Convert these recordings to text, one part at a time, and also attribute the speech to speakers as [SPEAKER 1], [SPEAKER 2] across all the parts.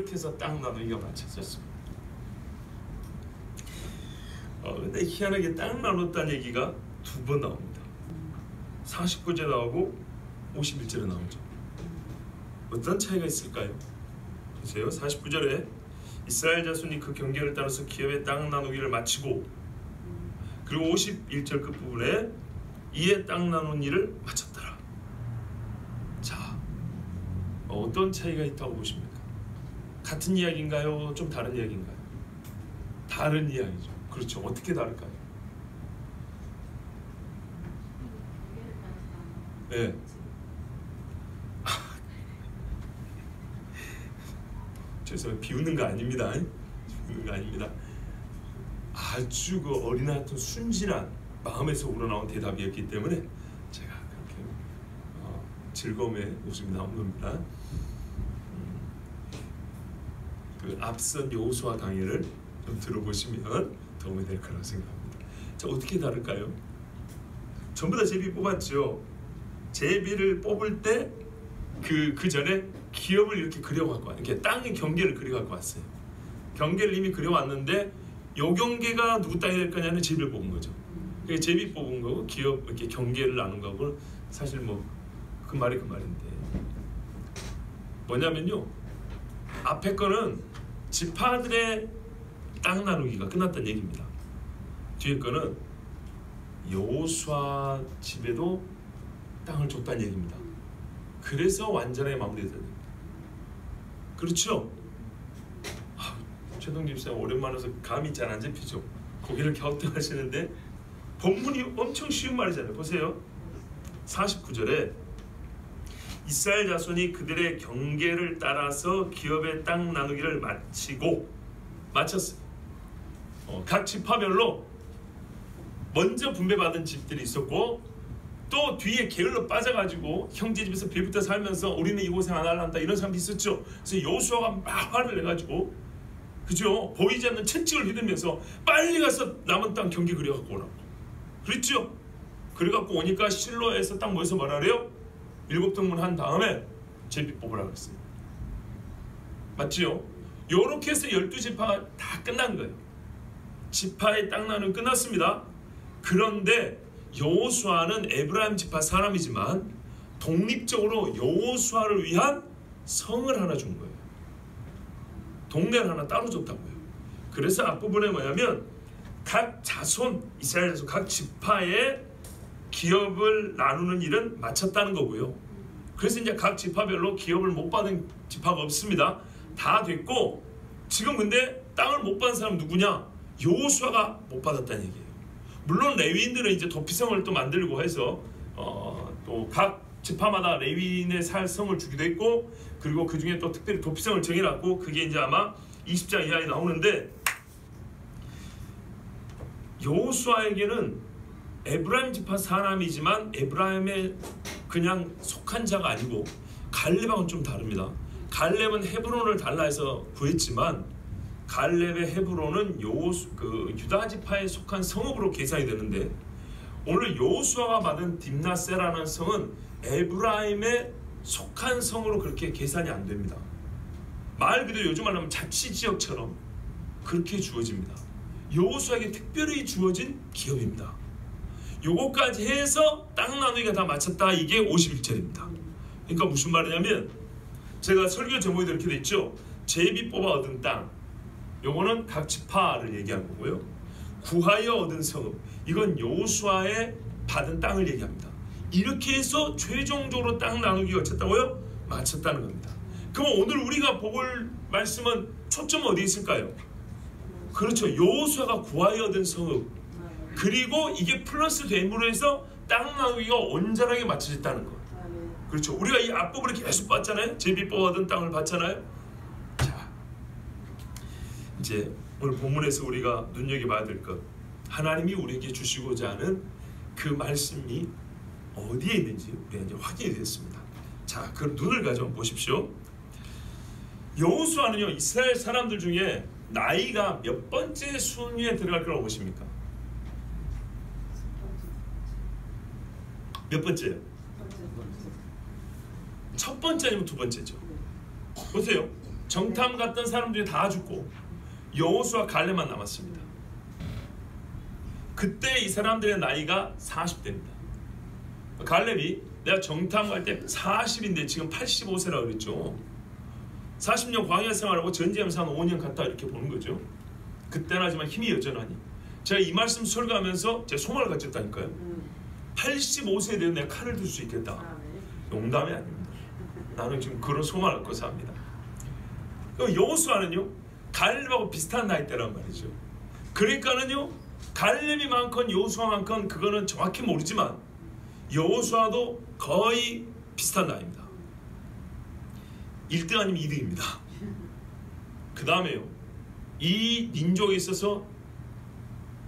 [SPEAKER 1] 이렇게 해서 땅 나누기가 마쳐졌습니다. 근데 희한하게 땅 나눴다는 얘기가 두 번 나옵니다. 49절 나오고 51절에 나오죠. 어떤 차이가 있을까요? 보세요. 49절에 이스라엘 자손이 그 경계를 따라서 기업의 땅 나누기를 마치고, 그리고 51절 끝부분에 이에 땅 나눈 일을 마쳤더라. 자, 어떤 차이가 있다고 보십니까? 같은 이야기인가요? 좀 다른 이야기인가요? 다른 이야기죠. 그렇죠. 어떻게 다를까요? 네. 죄송해요. 비웃는 거 아닙니다. 비웃는 거 아닙니다. 아주 그 어린아 같은 순진한 마음에서 우러나온 대답이었기 때문에 제가 그렇게 즐거움의 웃음이 나온 겁니다. 그 앞선 여호수아 강의를 좀 들어보시면 도움이 될 거라고 생각합니다. 자, 어떻게 다를까요? 전부 다 제비 뽑았죠. 제비를 뽑을 때 그 전에 기업을 이렇게 그려갖고 이렇게 땅의 경계를 그려갖고 왔어요. 경계를 이미 그려왔는데 요 경계가 누구 땅이 될 거냐는 제비를 뽑은 거죠. 그러니까 제비 뽑은 거고 기업 이렇게 경계를 나눈 거고, 사실 뭐 그 말이 그 말인데 뭐냐면요, 앞에 거는 지파들의 땅 나누기가 끝났다는 얘기입니다. 뒤에 거는 여호수아 집에도 땅을 줬다는 얘기입니다. 그래서 완전하게 마무리되는 겁니다. 그렇죠? 최동집 쌤 오랜만에서 감이 잘 안 잡히죠? 고개를 갸우뚱하시는데 본문이 엄청 쉬운 말이잖아요. 보세요. 49절에 이스라엘 자손이 그들의 경계를 따라서 기업의 땅 나누기를 마쳤어요. 각 지파별로 먼저 분배받은 집들이 있었고, 또 뒤에 게을러 빠져가지고 형제 집에서 빌부터 살면서 우리는 이 고생 안 할란다 이런 사람도 있었죠. 그래서 여호수아가 막 화를 내가지고, 그죠? 보이지 않는 채찍을 휘두르면서 빨리 가서 남은 땅 경계 그려갖고 오라고 그랬죠. 그래갖고 오니까 실로에서 딱 모여서 뭐라 그래요? 7등분 한 다음에 제비 뽑으라 그랬어요. 맞지요? 요렇게 해서 12지파가 다 끝난 거예요. 지파의 땅 나누기는 끝났습니다. 그런데 여호수아는 에브라임 지파 사람이지만 독립적으로 여호수아를 위한 성을 하나 준 거예요. 동네를 하나 따로 줬다고요. 그래서 앞부분에 뭐냐면 각 자손, 이스라엘 자손 각 지파의 기업을 나누는 일은 마쳤다는 거고요. 그래서 이제 각 지파별로 기업을 못 받은 지파가 없습니다. 다 됐고, 지금 근데 땅을 못 받은 사람 누구냐? 여호수아가 못 받았다는 얘기예요. 물론 레위인들은 이제 도피성을 또 만들고 해서 또 각 지파마다 레위인의 살 성을 주기도 했고, 그리고 그 중에 또 특별히 도피성을 정해놨고, 그게 이제 아마 20장 이하에 나오는데, 여호수아에게는 에브라임 지파 사람이지만 에브라임에 그냥 속한 자가 아니고, 갈렙하고는 좀 다릅니다. 갈렙은 헤브론을 달라 해서 구했지만 갈렙의 헤브론은 유다 지파에 속한 성읍으로 계산이 되는데, 오늘 여호수아가 받은 딥나세라는 성은 에브라임에 속한 성으로 그렇게 계산이 안 됩니다. 말 그대로 요즘 말하면 자치지역처럼 그렇게 주어집니다. 여호수아에게 특별히 주어진 기업입니다. 요거까지 해서 땅 나누기가 다 마쳤다. 이게 51절입니다. 그러니까 무슨 말이냐면, 제가 설교 제목에 이렇게 돼 있죠. 제비 뽑아 얻은 땅, 요거는 각 지파를 얘기한 거고요. 구하여 얻은 성읍, 이건 여호수아의 받은 땅을 얘기합니다. 이렇게 해서 최종적으로 땅 나누기가 어쨌다고요? 마쳤다는 겁니다. 그럼 오늘 우리가 볼 말씀은 초점은 어디에 있을까요? 그렇죠. 여호수아가 구하여 얻은 성읍, 그리고 이게 플러스 됨으로 해서 땅 나누기가 온전하게 맞춰졌다는 거. 그렇죠. 우리가 이 앞부분을 계속 봤잖아요. 제비 뽑아 얻은 땅을 봤잖아요. 자, 이제 오늘 본문에서 우리가 눈여겨봐야 될 것, 하나님이 우리에게 주시고자 하는 그 말씀이 어디에 있는지 우리가 이제 확인이 됐습니다. 자, 그 눈을 가져 보십시오. 여호수아는요, 이스라엘 사람들 중에 나이가 몇 번째 순위에 들어갈 거라고 보십니까? 몇 번째요? 첫 번째 아니면 두 번째죠? 보세요. 정탐 갔던 사람들이 다 죽고 여호수아 갈렙만 남았습니다. 그때 이 사람들의 나이가 40대입니다. 갈렙이 내가 정탐 갈 때 40인데 지금 85세라고 그랬죠. 40년 광야 생활하고 전쟁하면서 한 5년 갔다 이렇게 보는 거죠. 그때는 하지만 힘이 여전하니. 제가 이 말씀 설교하면서 제 소망을 가졌다니까요. 85세에 되면 내가 칼을 들 수 있겠다. 농담이 아닙니다. 나는 지금 그런 소망을 갖고 삽니다. 여호수아는요 갈렙하고 비슷한 나이대란 말이죠. 그러니까는요 갈렙이 많건 여호수아만건 그거는 정확히 모르지만 여호수아도 거의 비슷한 나이입니다. 1등 아니면 2등입니다. 그 다음에요 이 민족에 있어서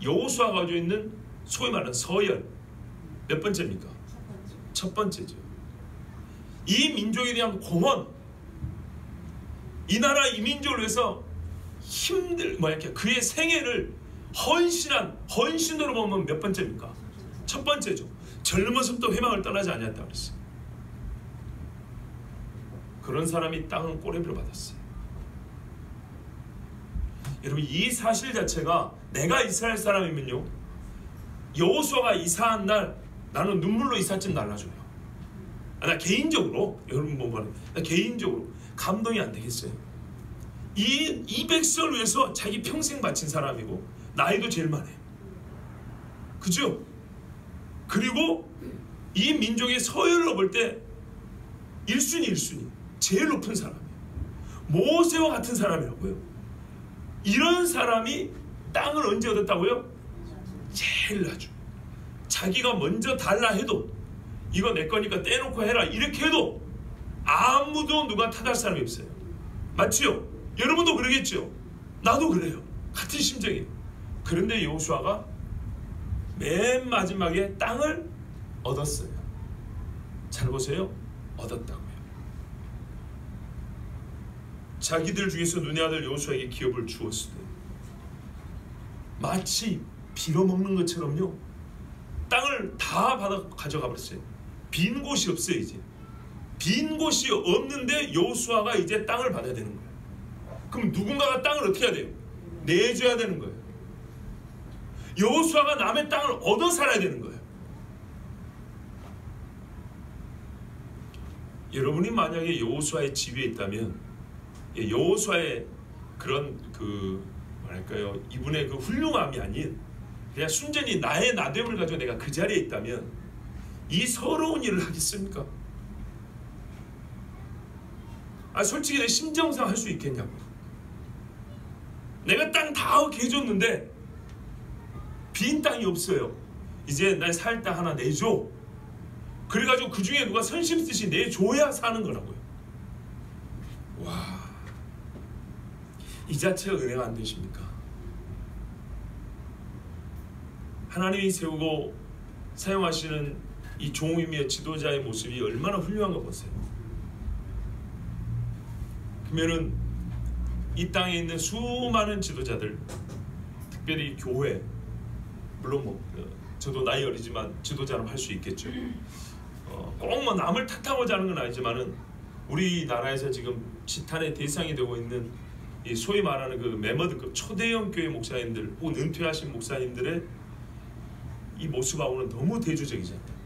[SPEAKER 1] 여호수아가 가지고 있는 소위 말하는 서열 몇 번째입니까? 첫 번째죠. 이 민족에 대한 공헌, 이 나라 이 민족을 위해서 그의 생애를 헌신으로 보면 몇 번째입니까? 첫 번째죠. 젊어서부터 회망을 떠나지 아니했다고 그랬어요. 그런 사람이 땅은 꼬레비로 받았어요. 여러분 이 사실 자체가 내가 이스라엘 사람이면요 여호수아가 이사한 날 나는 눈물로 이삿짐 날라줘요. 나 개인적으로 여러분 나 개인적으로 감동이 안 되겠어요. 이 백성을 위해서 자기 평생 바친 사람이고 나이도 제일 많아요. 그죠? 그리고 이 민족의 서열로 볼 때 1순위 제일 높은 사람이에요. 모세와 같은 사람이라고요. 이런 사람이 땅을 언제 얻었다고요? 제일 나죠. 자기가 먼저 달라 해도 이거 내 거니까 떼놓고 해라 이렇게 해도 아무도 누가 타달 사람이 없어요. 맞지요? 여러분도 그러겠죠? 나도 그래요. 같은 심정이에요. 그런데 여호수아가 맨 마지막에 땅을 얻었어요. 잘 보세요. 얻었다고요. 자기들 중에서 눈의 아들 여호수아에게 기업을 주었을 때 마치 빌어먹는 것처럼요 땅을 다 받아 가져가 버렸어요. 빈 곳이 없어요. 이제 빈 곳이 없는데 여호수아가 이제 땅을 받아야 되는 거예요. 그럼 누군가가 땅을 어떻게 해야 돼요? 내줘야 되는 거예요. 여호수아가 남의 땅을 얻어 살아야 되는 거예요. 여러분이 만약에 여호수아의 지위에 있다면 여호수아의 그런 뭐랄까요 이분의 그 훌륭함이 아닌 그냥 순전히 나의 나됨을 가지고 내가 그 자리에 있다면 이 서러운 일을 하겠습니까? 솔직히 내 심정상 할 수 있겠냐고. 내가 땅 다 개줬는데 빈 땅이 없어요. 이제 날 살 땅 하나 내줘. 그래가지고 그 중에 누가 선심쓰시 내줘야 사는 거라고요. 와, 이 자체가 은혜가 안 되십니까? 하나님이 세우고 사용하시는 이 종이며 지도자의 모습이 얼마나 훌륭한가 보세요. 그러면은 이 땅에 있는 수많은 지도자들, 특별히 교회, 물론 저도 나이 어리지만 지도자는 할 수 있겠죠. 꼭 남을 탓하고자 하는 건 아니지만은 우리나라에서 지금 지탄의 대상이 되고 있는 이 소위 말하는 그 메머드급 초대형 교회 목사님들 혹은 은퇴하신 목사님들의 이 모습하고는 너무 대조적이잖아요.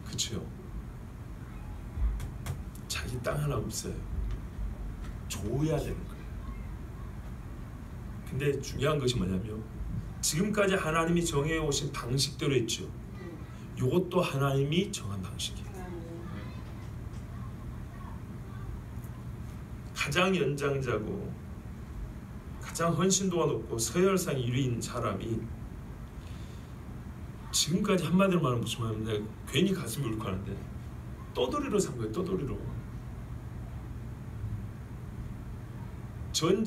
[SPEAKER 1] 그렇죠? 자기 땅 하나 없어요. 줘야 되는 거예요. 근데 중요한 것이 뭐냐면 지금까지 하나님이 정해오신 방식대로 했죠. 이것도 하나님이 정한 방식이에요. 가장 연장자고 가장 헌신도가 높고 서열상 1위인 사람이 지금까지 한마디로 말하면 무슨 말이냐면 내가 괜히 가슴이 울컥하는데 떠돌이로 산 거예요. 떠돌이로.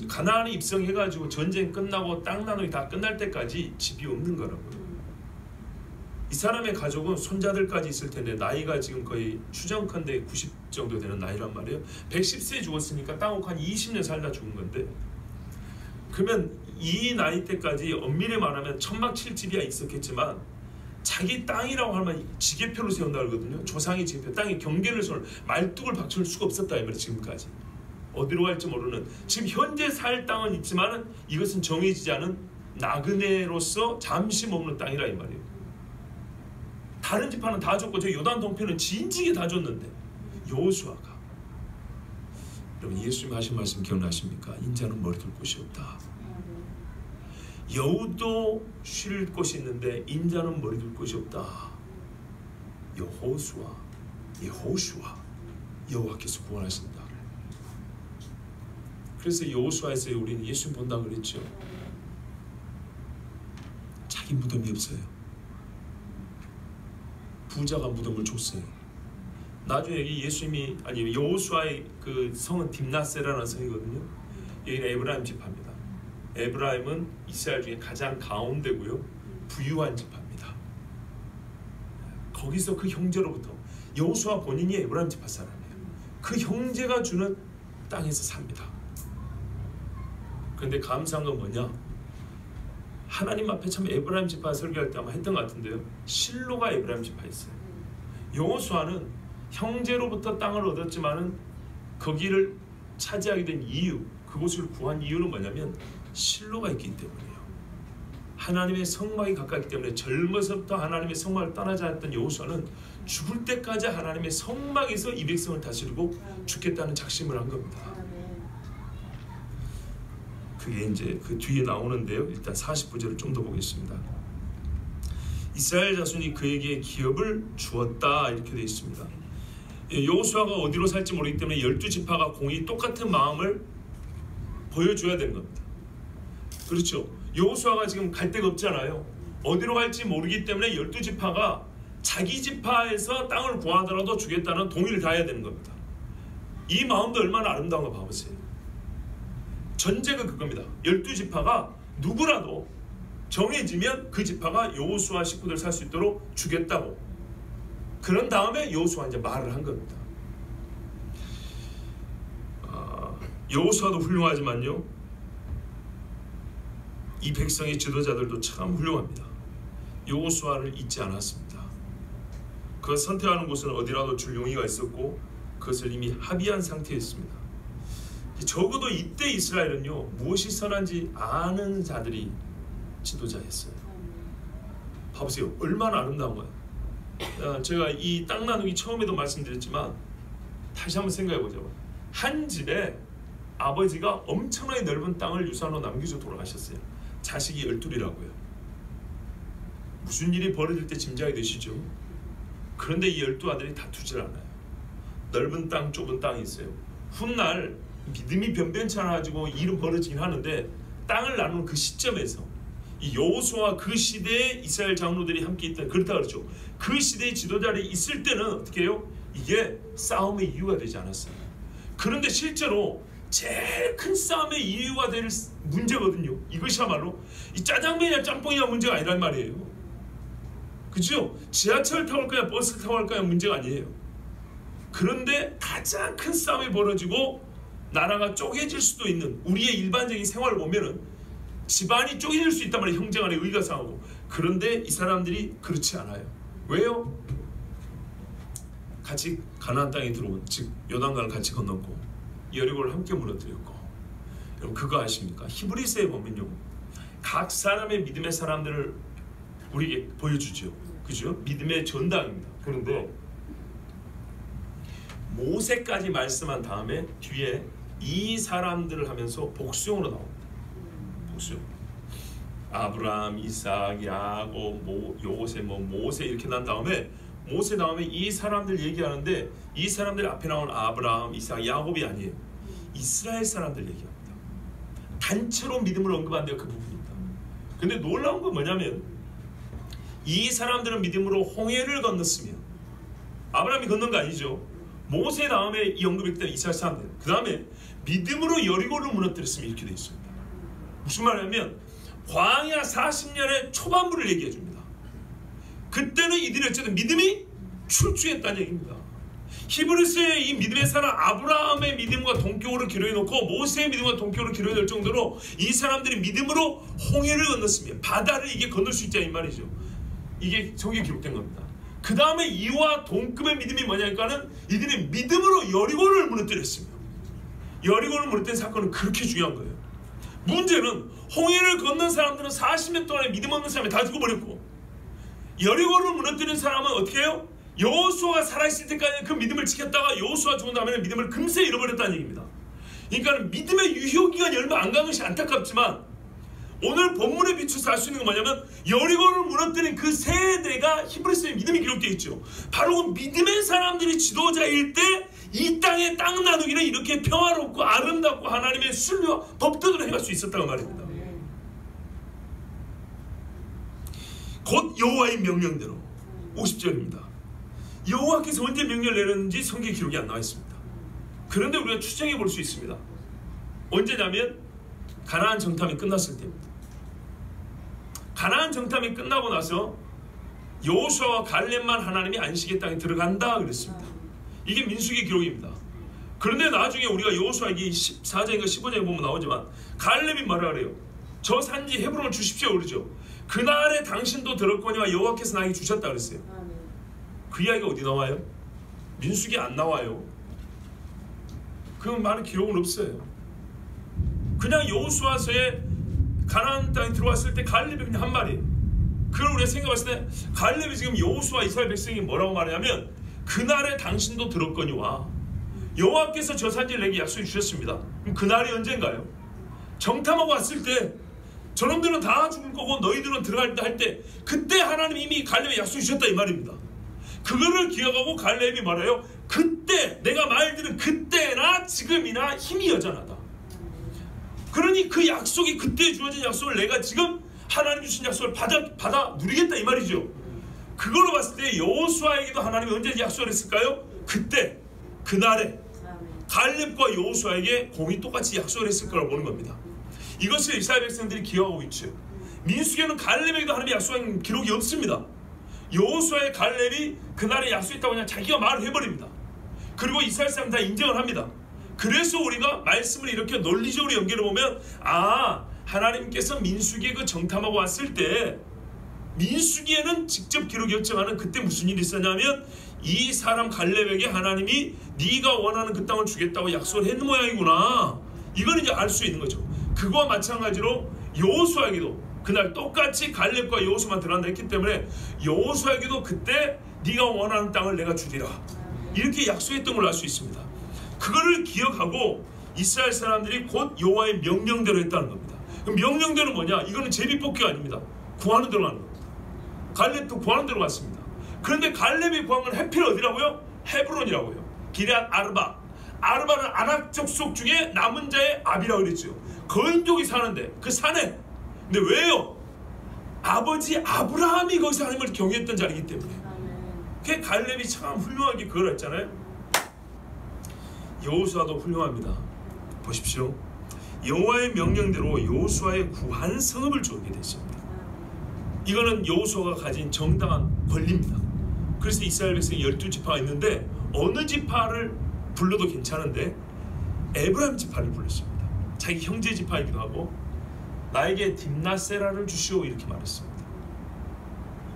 [SPEAKER 1] 가나안에 입성해가지고 전쟁 끝나고 땅 나누기 다 끝날 때까지 집이 없는 거라고요. 이 사람의 가족은 손자들까지 있을 텐데 나이가 지금 거의 추정컨대 90 정도 되는 나이란 말이에요. 110세에 죽었으니까 땅 한 20년 살다 죽은 건데 그러면 이 나이 때까지 엄밀히 말하면 천막칠집이야 있었겠지만 자기 땅이라고 하면 지게표를 세운다 그러거든요. 조상의 지게표, 땅에 경계를 말뚝을 받칠 수가 없었다 이 말이에요. 지금까지. 어디로 갈지 모르는, 지금 현재 살 땅은 있지만 이것은 정해지지 않은 나그네로서 잠시 머무는 땅이라 이 말이에요. 다른 지파는 다 줬고 저 요단 동편은 진지게 다 줬는데 여호수아가, 여러분 예수님 하신 말씀 기억나십니까? 인자는 머리 둘 곳이 없다. 여우도 쉴 곳이 있는데 인자는 머리 둘 곳이 없다. 여호수아 여호와께서 구원하신다. 그래서 여호수아에서 우리는 예수님 본다 그랬죠. 자기 무덤이 없어요. 부자가 무덤을 줬어요. 나중에 여기 예수님이, 아니 여호수아의 그 성은 딥나세라는 성이거든요. 여기는 에브라임 지파입니다. 에브라임은 이스라엘 중에 가장 가운데고요, 부유한 지파입니다. 거기서 그 형제로부터, 여호수아 본인이 에브라임 지파 사람이에요. 그 형제가 주는 땅에서 삽니다. 그런데 감사한 건 뭐냐? 하나님 앞에 참 에브라임 지파 설교할 때 아마 했던 것 같은데요, 실로가 에브라임 지파였어요. 여호수아는 형제로부터 땅을 얻었지만은 거기를 차지하게 된 이유, 그곳을 구한 이유는 뭐냐면 실로가 있기 때문이에요. 하나님의 성막이 가깝기 때문에 젊어서부터 하나님의 성막을 떠나지 않았던 여호수아는 죽을 때까지 하나님의 성막에서 이 백성을 다스리고 죽겠다는 작심을 한 겁니다. 그게 이제 그 뒤에 나오는데요. 일단 49절을 좀 더 보겠습니다. 이스라엘 자손이 그에게 기업을 주었다 이렇게 되어 있습니다. 여호수아가 어디로 살지 모르기 때문에 12지파가 공히 똑같은 마음을 보여줘야 되는 겁니다. 그렇죠. 여호수아가 지금 갈 데가 없잖아요. 어디로 갈지 모르기 때문에 12지파가 자기 지파에서 땅을 구하더라도 주겠다는 동의를 다해야 되는 겁니다. 이 마음도 얼마나 아름다운 거 봐보세요. 전제가 그겁니다. 12지파가 누구라도 정해지면 그 지파가 여호수아 식구들 살 수 있도록 주겠다고. 그런 다음에 여호수아 이제 말을 한 겁니다. 여호수아도 훌륭하지만요, 이 백성의 지도자들도 참 훌륭합니다. 여호수아를 잊지 않았습니다. 그 선택하는 곳은 어디라도 줄 용의가 있었고 그것을 이미 합의한 상태였습니다. 적어도 이때 이스라엘은요, 무엇이 선한지 아는 자들이 지도자였어요. 봐보세요. 얼마나 아름다운 거예요. 제가 이 땅 나누기 처음에도 말씀드렸지만 다시 한번 생각해보죠. 한 집에 아버지가 엄청나게 넓은 땅을 유산으로 남기고 돌아가셨어요. 자식이 12이라고요. 무슨 일이 벌어질 때 짐작이 되시죠? 그런데 이 12아들이 다투질 않아요. 넓은 땅, 좁은 땅이 있어요. 훗날 믿음이 변변치 않아가지고 일은 벌어지긴 하는데 땅을 나누는 그 시점에서 이 여호수아와 그 시대의 이스라엘 장로들이 함께 있던, 그렇다 그러죠. 그 시대의 지도자들이 있을 때는 어떻게 해요? 이게 싸움의 이유가 되지 않았어요. 그런데 실제로 제일 큰 싸움의 이유가 될 문제거든요. 이것이야말로 이 짜장면이나 짬뽕이나 문제가 아니란 말이에요. 그죠? 지하철 타고 갈 거냐 버스 타고 갈 거냐 문제가 아니에요. 그런데 가장 큰 싸움이 벌어지고 나라가 쪼개질 수도 있는, 우리의 일반적인 생활을 보면은 집안이 쪼개질 수 있단 말이에요. 형제 간에 의가 상하고. 그런데 이 사람들이 그렇지 않아요. 왜요? 같이 가나안 땅에 들어온, 즉 요단강을 같이 건넜고 여리고를 함께 무너뜨렸고. 여러분 그거 아십니까? 히브리서에 보면요, 각 사람의 믿음의 사람들을 우리에게 보여주죠. 그죠? 믿음의 전당입니다. 그런데 모세까지 말씀한 다음에 뒤에 이 사람들을 하면서 복수형으로 나옵니다. 복수형. 아브라함, 이삭, 야곱, 요셉, 모세 이렇게 난 다음에 모세 다음에 이 사람들 얘기하는데 이 사람들 앞에 나온 아브라함, 이삭, 야곱이 아니에요. 이스라엘 사람들 얘기합니다. 단체로 믿음을 언급한대요. 그 부분입니다. 근데 놀라운 건 뭐냐면 이 사람들은 믿음으로 홍해를 건넜으며, 아브라함이 건넌 거 아니죠. 모세 다음에 이 언급했던 이스라엘 사람들, 그 다음에 믿음으로 여리고를 무너뜨렸으면 이렇게 되어 있습니다. 무슨 말이냐면 광야 40년의 초반부를 얘기해 줍니다. 그때는 이들이 어쨌든 믿음이 출중했다는 얘기입니다. 히브리서의 이 믿음의 사람 아브라함의 믿음과 동격으로 기록해 놓고 모세의 믿음과 동격으로 기록해 놓을 정도로 이 사람들이 믿음으로 홍해를 건넜으며 바다를 이게 건널 수 있다 이 말이죠. 이게 성경에 기록된 겁니다. 그 다음에 이와 동급의 믿음이 뭐냐니까는 이들이 믿음으로 여리고를 무너뜨렸으며, 여리고를 무너뜨린 사건은 그렇게 중요한 거예요. 문제는 홍해를 건넌 사람들은 40년 동안에 믿음 없는 사람이 다 죽어버렸고, 여리고를 무너뜨린 사람은 어떻게 해요? 여호수아가 살아있을 때까지 그 믿음을 지켰다가 여호수아 죽은 다음에 믿음을 금세 잃어버렸다는 얘기입니다. 그러니까 믿음의 유효기간이 얼마 안 간 것이 안타깝지만, 오늘 본문에 비춰서 알 수 있는 건 뭐냐면, 여리고를 무너뜨린 그 세대가 히브리서의 믿음이 기록되어 있죠. 바로 그 믿음의 사람들이 지도자일 때 이 땅의 땅 나누기를 이렇게 평화롭고 아름답고 하나님의 순리와 법도대로 해갈 수 있었다고 말입니다. 곧 여호와의 명령대로. 50절입니다. 여호와께서 언제 명령을 내렸는지 성경 기록이 안 나와 있습니다. 그런데 우리가 추정해 볼 수 있습니다. 언제냐면 가나안 정탐이 끝났을 때입니다. 가나안 정탐이 끝나고 나서 여호수아와 갈렙만 하나님이 안식의 땅에 들어간다 그랬습니다. 이게 민수기 기록입니다. 그런데 나중에 우리가 여호수아기 14장인가 15장에 보면 나오지만 갈렙이 말을 하래요. 저 산지 헤브론을 주십시오 그러죠. 그날에 당신도 들었거니와 여호와께서 나에게 주셨다 그랬어요. 그 이야기가 어디 나와요? 민수기에 안 나와요. 그 많은 기록은 없어요. 그냥 여호수아서에 가나안 땅에 들어왔을 때 갈렙이 그냥 한 말이에요. 그걸 우리가 생각했을 때 갈렙이 지금 여호수아 이스라엘 백성이 뭐라고 말하냐면, 그날에 당신도 들었거니와 여호와께서 저 산지를 내게 약속해 주셨습니다. 그럼 그날이 언젠가요? 정탐하고 왔을 때 저놈들은 다 죽을 거고 너희들은 들어갈 때 할 때, 그때 하나님 이미 갈렙에 약속해 주셨다 이 말입니다. 그거를 기억하고 갈렙이 말해요. 그때 내가 말들은 그때나 지금이나 힘이 여전하다. 그러니 그 약속이, 그때 주어진 약속을 내가 지금 하나님 주신 약속을 받아 누리겠다 이 말이죠. 그걸로 봤을 때 여호수아에게도 하나님이 언제 약속을 했을까요? 그때 그날에 갈렙과 여호수아에게 공이 똑같이 약속을 했을 거라고 보는 겁니다. 이것을 이스라엘 백성들이 기억하고 있죠. 민수기에는 갈렙에게도 하나님이 약속한 기록이 없습니다. 여호수아의 갈렙이 그날에 약속했다고 그냥 자기가 말을 해버립니다. 그리고 이스라엘 사람 다 인정을 합니다. 그래서 우리가 말씀을 이렇게 논리적으로 연결해보면, 하나님께서 민수기에 그 정탐하고 왔을 때, 민수기에는 직접 기록이 없지만은 그때 무슨 일이 있었냐면, 이 사람 갈렙에게 하나님이 네가 원하는 그 땅을 주겠다고 약속을 했는 모양이구나. 이걸 이제 알 수 있는 거죠. 그거와 마찬가지로 여호수아에게도 그날 똑같이 갈렙과 여호수아만 들어간다 했기 때문에, 여호수아에게도 그때 네가 원하는 땅을 내가 주리라 이렇게 약속했던 걸 알 수 있습니다. 그거를 기억하고 이스라엘 사람들이 곧 여호와의 명령대로 했다는 겁니다. 그럼 명령대로 뭐냐? 이거는 제비뽑기가 아닙니다. 구하는 대로 가는 겁니다. 갈렙도 구하는 대로 갔습니다. 그런데 갈렙이 구한 건 해필 어디라고요? 헤브론이라고요. 기럇 아르바. 아르바는 아낙 족속 중에 남은 자의 압이라고 그랬죠. 거인족이 사는데 그 산에. 근데 왜요? 아버지 아브라함이 거기서 하나님을 경외했던 자리이기 때문에. 그 갈렙이 참 훌륭하게 그걸 했잖아요. 여호수아도 훌륭합니다. 보십시오. 여호와의 명령대로 여호수아의 구한 성읍을 주게 됐습니다. 이거는 여호수아가 가진 정당한 권리입니다. 그래서 이스라엘 백성이 12지파가 있는데 어느 지파를 불러도 괜찮은데 에브라임 지파를 불렀습니다. 자기 형제 지파이기도 하고, 나에게 딥낫세라를 주시오 이렇게 말했습니다.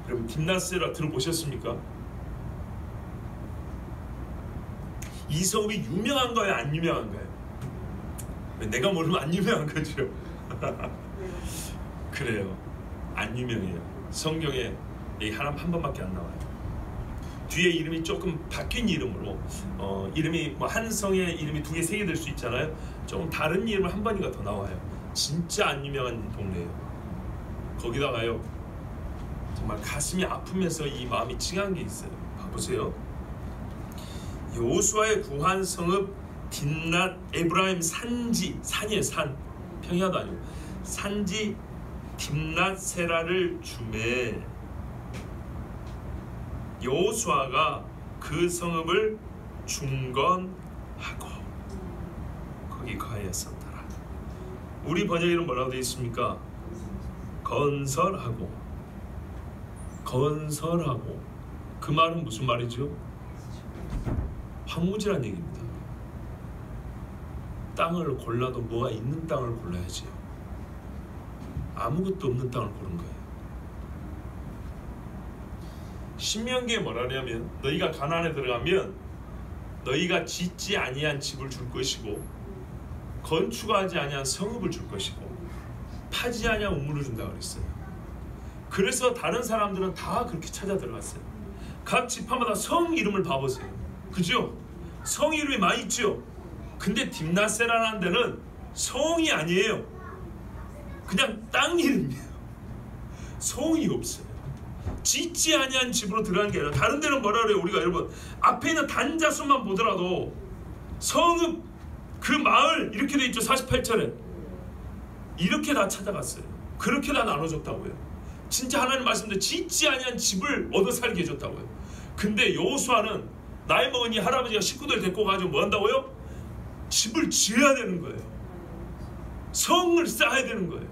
[SPEAKER 1] 여러분 딥낫세라 들어보셨습니까? 이 성읍이 유명한가요? 안 유명한가요? 내가 모르면 안 유명한 거죠. 그래요. 안 유명해요. 성경에 하나 한 번밖에 안 나와요. 뒤에 이름이 조금 바뀐 이름으로, 이름이 뭐 한 성의 이름이 2개, 3개 될 수 있잖아요. 조금 다른 이름을 한 번인가 더 나와요. 진짜 안 유명한 동네예요. 거기다가요, 정말 가슴이 아프면서 이 마음이 찡한 게 있어요. 봐보세요. 여호수아의 구한 성읍 딥낫 에브라임 산지, 산이에요. 산, 평야도 아니고 산지 딥낫세라를 주매 여호수아가 그 성읍을 중건하고 거기 거하였었더라. 우리 번역에는 뭐라고 되어 있습니까? 건설하고. 건설하고. 그 말은 무슨 말이죠? 황무지란 얘기입니다. 땅을 골라도 뭐가 있는 땅을 골라야지. 아무것도 없는 땅을 고른 거예요. 신명기에 뭐라냐면, 너희가 가나안에 들어가면 너희가 짓지 아니한 집을 줄 것이고 건축하지 아니한 성읍을 줄 것이고 파지 아니한 우물을 준다 그랬어요. 그래서 다른 사람들은 다 그렇게 찾아 들어갔어요. 각 지파마다 성 이름을 봐보세요. 그죠? 성 이름이 많이 있죠. 근데 딥나세라는 데는 성이 아니에요. 그냥 땅 이름이에요. 성이 없어요. 짓지 아니한 집으로 들어가는 게 아니라, 다른 데는 뭐라 그래요? 우리가 여러분 앞에 있는 단자수만 보더라도 성읍, 그 마을 이렇게 돼 있죠. 48절에 이렇게 다 찾아갔어요. 그렇게 다 나눠줬다고요. 진짜 하나님 말씀대로 짓지 아니한 집을 얻어 살게 해줬다고요. 근데 여호수아는 나이 먹은 이 할아버지가 식구들 데리고 가지고 뭐 한다고요? 집을 지어야 되는 거예요. 성을 쌓아야 되는 거예요.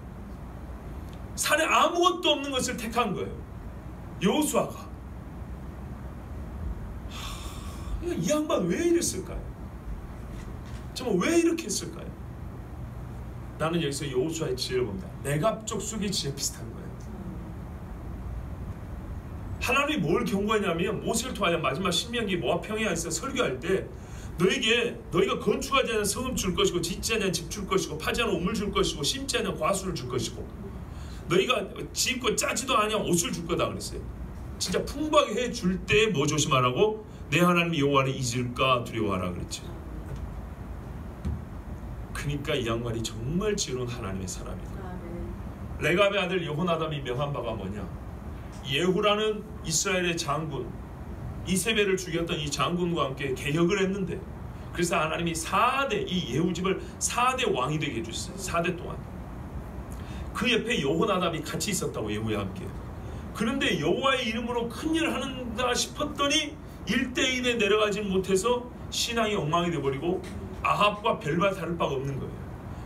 [SPEAKER 1] 산에 아무것도 없는 것을 택한 거예요. 여호수아가. 이 양반 왜 이랬을까요? 정말 왜 이렇게 했을까요? 나는 여기서 여호수아의 지혜를 봅니다. 내갑 족속의 지혜 비슷한 거예요. 하나님이 뭘 경고하냐면 모세를 통하여 마지막 신명기 모압 평야에서 설교할 때 너희가 건축하지 않은 성읍 줄 것이고 짓지 않은 집 줄 것이고 파지 않은 우물 줄 것이고 심지 않은 과수를 줄 것이고 너희가 짓고 짜지도 않은 옷을 줄 거다 그랬어요. 진짜 풍부하게 해줄 때 뭐 조심하라고? 내 하나님 여호와를 잊을까 두려워하라 그랬죠. 그러니까 이 양반이 정말 지혜로운 하나님의 사람이다. 레갑의 아들 여호나답이 명한 바가 뭐냐? 예후라는 이스라엘의 장군, 이세벨을 죽였던 이 장군과 함께 개혁을 했는데, 그래서 하나님이 4대, 이 예후 집을 4대 왕이 되게 해주셨어요. 4대 동안. 그 옆에 여호나답이 같이 있었다고, 예후와 함께. 그런데 여호와의 이름으로 큰일을 하는다 싶었더니 1대1에 내려가지 못해서 신앙이 엉망이 돼버리고 아합과 별반 다를 바가 없는 거예요.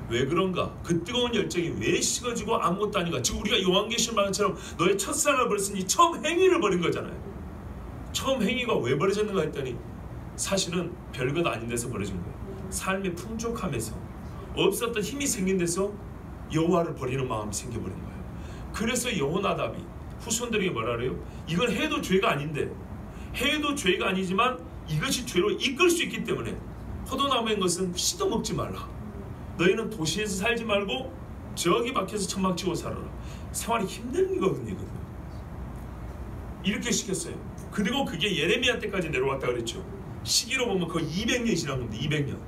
[SPEAKER 1] 왜 그런가? 그 뜨거운 열정이 왜 식어지고 아무것도 아닌가? 지금 우리가 요한계시록 말처럼 너의 첫사랑을 버렸으니 처음 행위를 버린 거잖아요. 처음 행위가 왜 버려졌는가 했더니 사실은 별것 아닌 데서 버려진 거예요. 삶의 풍족함에서, 없었던 힘이 생긴 데서 여호와를 버리는 마음이 생겨버린 거예요. 그래서 여호나답이 후손들에게 뭐라 그래요? 이건 해도 죄가 아닌데, 해도 죄가 아니지만 이것이 죄로 이끌 수 있기 때문에 포도나무인 것은 씨도 먹지 말라. 너희는 도시에서 살지 말고 저기 밖에서 천막 치고 살아라. 생활이 힘든 거거든요. 이렇게 시켰어요. 그리고 그게 예레미야 때까지 내려왔다 그랬죠. 시기로 보면 거의 200년이 지난 겁니다. 200년.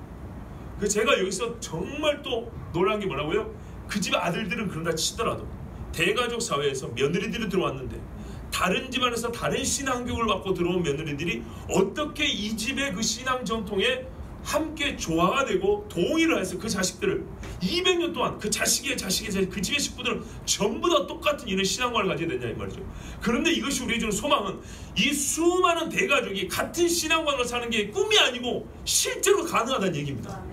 [SPEAKER 1] 그 제가 여기서 정말 또 놀란 게 뭐라고요? 그 집 아들들은 그런다 치더라도 대가족 사회에서 며느리들이 들어왔는데 다른 집안에서 다른 신앙교육을 받고 들어온 며느리들이 어떻게 이 집의 그 신앙 전통에 함께 조화가 되고 동의를 해서 그 자식들을 200년 동안 그 자식의 그 집의 식구들은 전부 다 똑같은 이런 신앙관을 가지게 됐냐 이 말이죠. 그런데 이것이 우리에게 주는 소망은 이 수많은 대가족이 같은 신앙관을 사는 게 꿈이 아니고 실제로 가능하다는 얘기입니다.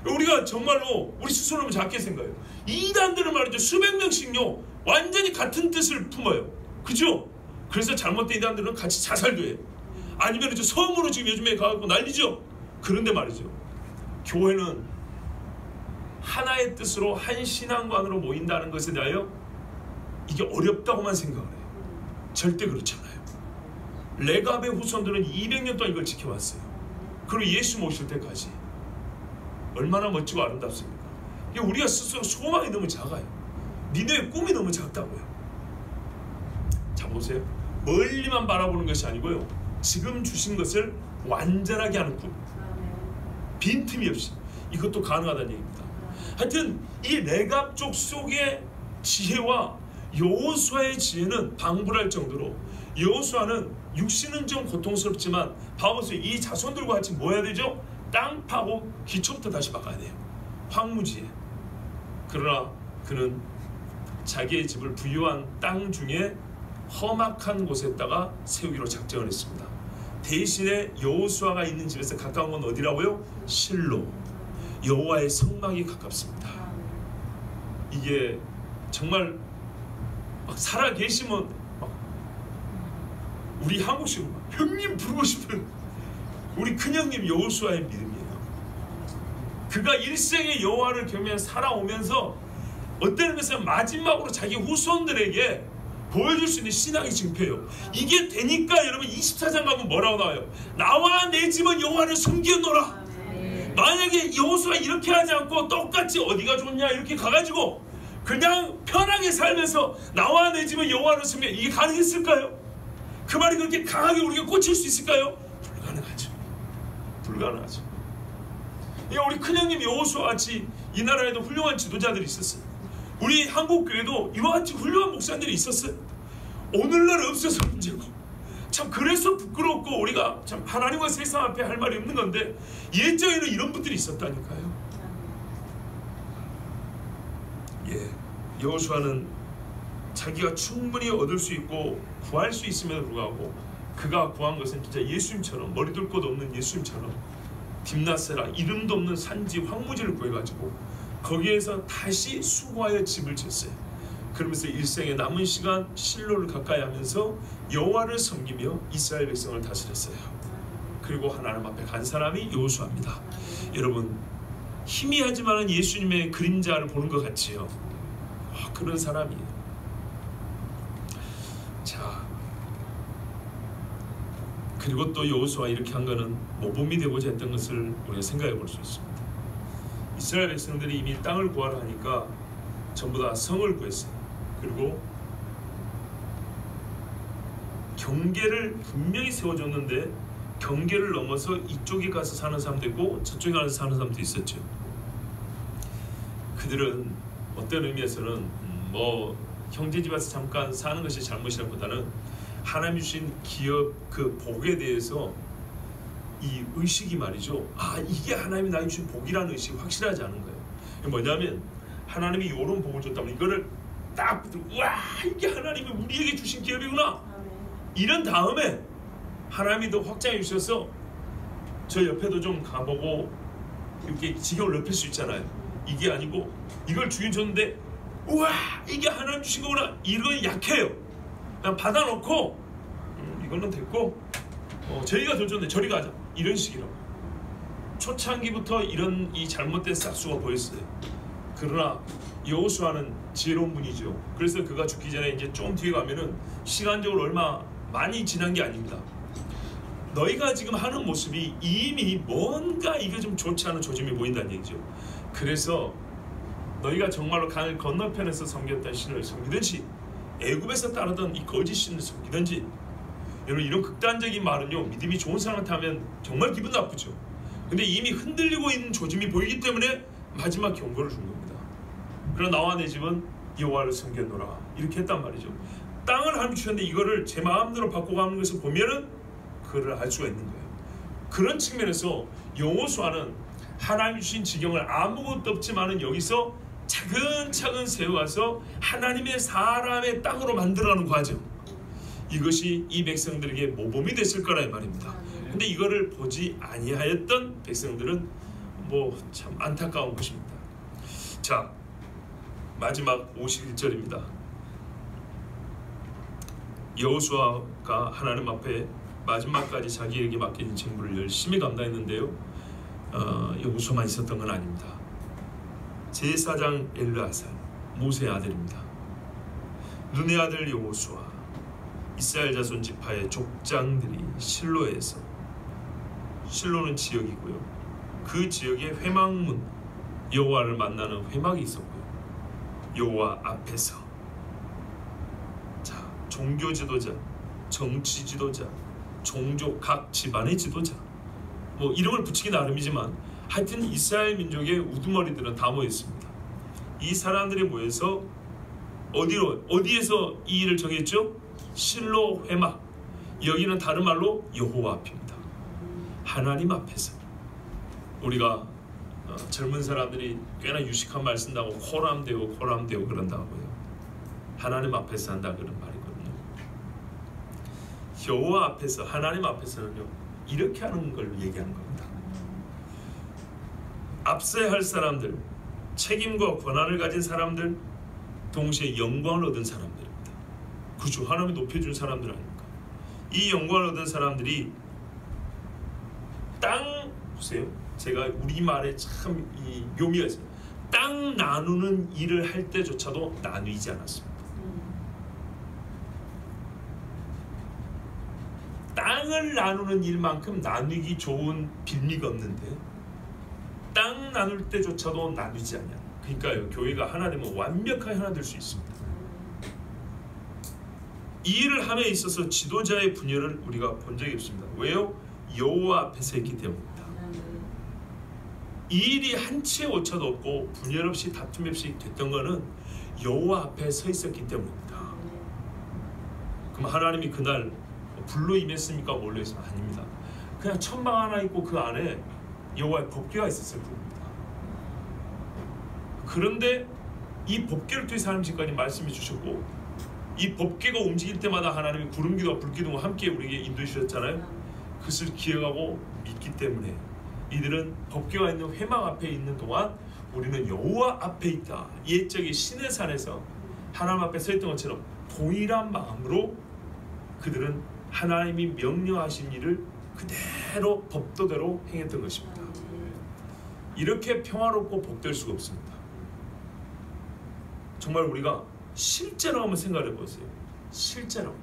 [SPEAKER 1] 우리가 정말로 우리 스스로는 작게 생각해요. 이단들은 말이죠. 수백 명씩요 완전히 같은 뜻을 품어요. 그죠? 그래서 잘못된 이단들은 같이 자살도 해요. 아니면 섬으로 지금 요즘에 가고 난리죠. 그런데 말이죠, 교회는 하나의 뜻으로 한 신앙관으로 모인다는 것에 대하여 이게 어렵다고만 생각을 해요. 절대 그렇지 않아요. 레갑의 후손들은 200년 동안 이걸 지켜왔어요. 그리고 예수 모실 때까지. 얼마나 멋지고 아름답습니까? 우리가 스스로 소망이 너무 작아요. 니네의 꿈이 너무 작다고요. 자 보세요. 멀리만 바라보는 것이 아니고요, 지금 주신 것을 완전하게 하는 꿈, 빈틈이 없이, 이것도 가능하다는 얘기입니다. 하여튼 이 레갑 족속의 지혜와 여호수아의 지혜는 방불할 정도로, 여호수아는 육신은 좀 고통스럽지만 봐보세요. 이 자손들과 같이 뭐 해야 되죠? 땅 파고 기초부터 다시 바꿔야 돼요. 황무지에. 그러나 그는 자기의 집을 부유한 땅 중에 험악한 곳에다가 세우기로 작정을 했습니다. 대신에 여호수아가 있는 집에서 가까운 건 어디라고요? 실로, 여호와의 성막이 가깝습니다. 이게 정말 막 살아 계시면 막 우리 한국식으로 형님 부르고 싶은 우리 큰형님 여호수아의 믿음이에요. 그가 일생의 여호와를 경외하며 살아오면서 어떤 의미에서 마지막으로 자기 후손들에게 보여줄 수 있는 신앙의 증표예요. 이게 되니까 여러분 24장 가면 뭐라고 나와요? 나와 내 집은 여호와를 섬기노라. 만약 만약에 여호수아 이렇게 하지 않고 똑같이 어디가 좋냐 이렇게 가가지고 그냥 편하게 살면서 나와 내 집은 여호와를 섬기며, 이게 가능했을까요? 그 말이 그렇게 강하게 우리가 꽂힐 수 있을까요? 불가능하죠. 불가능하죠. 우리 큰형님 여호수아 같이 이 나라에도 훌륭한 지도자들이 있었어요. 우리 한국 교회도 이와 같이 훌륭한 목사들이 있었어요. 오늘날 없어서 문제고, 참 그래서 부끄럽고 우리가 참 하나님과 세상 앞에 할 말이 없는 건데, 예전에는 이런 분들이 있었다니까요. 여호수아는 자기가 충분히 얻을 수 있고 구할 수 있음에도 불구하고 그가 구한 것은 진짜 예수님처럼, 머리둘 곳 없는 예수님처럼 딥나세라, 이름도 없는 산지 황무지를 구해가지고 거기에서 다시 수고하여 집을 졌어요. 그러면서 일생의 남은 시간 실로를 가까이 하면서 여호와를 섬기며 이스라엘 백성을 다스렸어요. 그리고 하나님 앞에 간 사람이 여호수아입니다. 여러분, 희미하지만 예수님의 그림자를 보는 것 같지요. 그런 사람이에요. 자, 그리고 또 여호수아 이렇게 한 거는 모범이 되고자 했던 것을 우리가 생각해 볼 수 있습니다. 이스라엘 백성들이 이미 땅을 구하라 하니까 전부 다 성을 구했어요. 그리고 경계를 분명히 세워줬는데 경계를 넘어서 이쪽에 가서 사는 사람도 있고 저쪽에 가서 사는 사람도 있었죠. 그들은 어떤 의미에서는 형제집에서 잠깐 사는 것이 잘못이라기보다는 하나님 주신 기업 그 복에 대해서 이 의식이 말이죠, 이게 하나님이 나에게 주신 복이라는 의식이 확실하지 않은 거예요. 뭐냐면 하나님이 이런 복을 줬다면 이거를 딱 붙들고, 와, 이게 하나님이 우리에게 주신 기업이구나, 이런 다음에 하나님이 더 확장해 주셔서 저 옆에도 좀 가보고 이렇게 지경을 넓힐 수 있잖아요. 이게 아니고 이걸 주인 줬는데, 우와, 이게 하나님 주신 거구나, 이건 약해요. 그냥 받아놓고 이거는 됐고 저희가 더 줬는데 저리 가자, 이런 식이라고. 초창기부터 이런 이 잘못된 싹수가 보였어요. 그러나 여호수아는 지혜로운 분이죠. 그래서 그가 죽기 전에 이제 좀 뒤에 가면은 시간적으로 얼마 많이 지난 게 아닙니다. 너희가 지금 하는 모습이 이미 뭔가 이게 좀 좋지 않은 조짐이 보인다는 얘기죠. 그래서 너희가 정말로 강을 건너편에서 섬겼던 신을 섬기든지 애굽에서 따르던 이 거짓 신을 섬기든지, 여러분 이런 극단적인 말은요, 믿음이 좋은 사람한테 하면 정말 기분 나쁘죠. 근데 이미 흔들리고 있는 조짐이 보이기 때문에 마지막 경고를 준 겁니다. 그러나 나와 내 집은 여호와를 섬겼노라, 이렇게 했단 말이죠. 땅을 하나님 주셨는데 이거를 제 마음대로 바꿔가는 것을 보면은 그를 알 수가 있는 거예요. 그런 측면에서 여호수아는 하나님 주신 지경을 아무것도 없지만은 여기서 차근차근 세워가서 하나님의 사람의 땅으로 만들어가는 과정, 이것이 이 백성들에게 모범이 됐을 거라 이 말입니다. 근데 이거를 보지 아니하였던 백성들은 참 안타까운 것입니다. 자, 마지막 51절입니다. 여호수아가 하나님 앞에 마지막까지 자기에게 맡긴 직무를 열심히 감당했는데요, 여호수아만 있었던 건 아닙니다. 제사장 엘르아살, 모세의 아들입니다. 눈의 아들 여호수아, 이스라엘 자손 지파의 족장들이 실로에서, 실로는 지역이고요, 그 지역에 회막문, 여호와를 만나는 회막이 있었고요, 여호와 앞에서 종교 지도자, 정치 지도자, 종족 각 집안의 지도자, 이름을 붙이기 나름이지만 하여튼 이스라엘 민족의 우두머리들은 다 모였습니다. 이 사람들이 모여서 어디에서 이 일을 정했죠? 실로 회막, 여기는 다른 말로 여호와 앞입니다. 하나님 앞에서. 우리가 젊은 사람들이 꽤나 유식한 말 쓴다고 코람되고 그런다고요. 하나님 앞에서 한다 그런 말이거든요. 여호와 앞에서, 하나님 앞에서는요, 이렇게 하는 걸 얘기하는 겁니다. 앞서야 할 사람들, 책임과 권한을 가진 사람들, 동시에 영광을 얻은 사람들입니다. 그죠? 하나님이 높여준 사람들 아닙니까? 이 영광을 얻은 사람들이 땅, 보세요, 제가 우리말에 참 이 묘미가 있어요. 땅 나누는 일을 할 때조차도 나누지 않았습니다. 땅을 나누는 일만큼 나누기 좋은 빌미가 없는데 땅 나눌 때조차도 나누지 않냐. 그러니까요, 교회가 하나 되면 완벽하게 하나 될 수 있습니다. 이 일을 함에 있어서 지도자의 분열을 우리가 본 적이 없습니다. 왜요? 여호와 앞에서 했기 때문입니다. 이 일이 한치의 오차도 없고 분열 없이 다툼 없이 됐던 것은 여호와 앞에 서 있었기 때문입니다. 그럼 하나님이 그날 불로 임했습니까? 뭘로 했습니까? 아닙니다. 그냥 천막 하나 있고 그 안에 여호와의 법궤가 있었을 뿐입니다. 그런데 이 법궤를 통해서 하나님 지금까지 말씀해 주셨고, 이 법궤가 움직일 때마다 하나님이 구름기둥과 불기둥과 함께 우리에게 인도해 주셨잖아요. 그것을 기억하고 믿기 때문에 이들은 법궤가 있는 회막 앞에 있는 동안 우리는 여호와 앞에 있다. 옛적의 신의 산에서 하나님 앞에 서 있던 것처럼 동일한 마음으로 그들은 하나님이 명령하신 일을 그대로 법도대로 행했던 것입니다. 이렇게 평화롭고 복될 수가 없습니다. 정말 우리가 실제로 한번 생각해 보세요. 실제로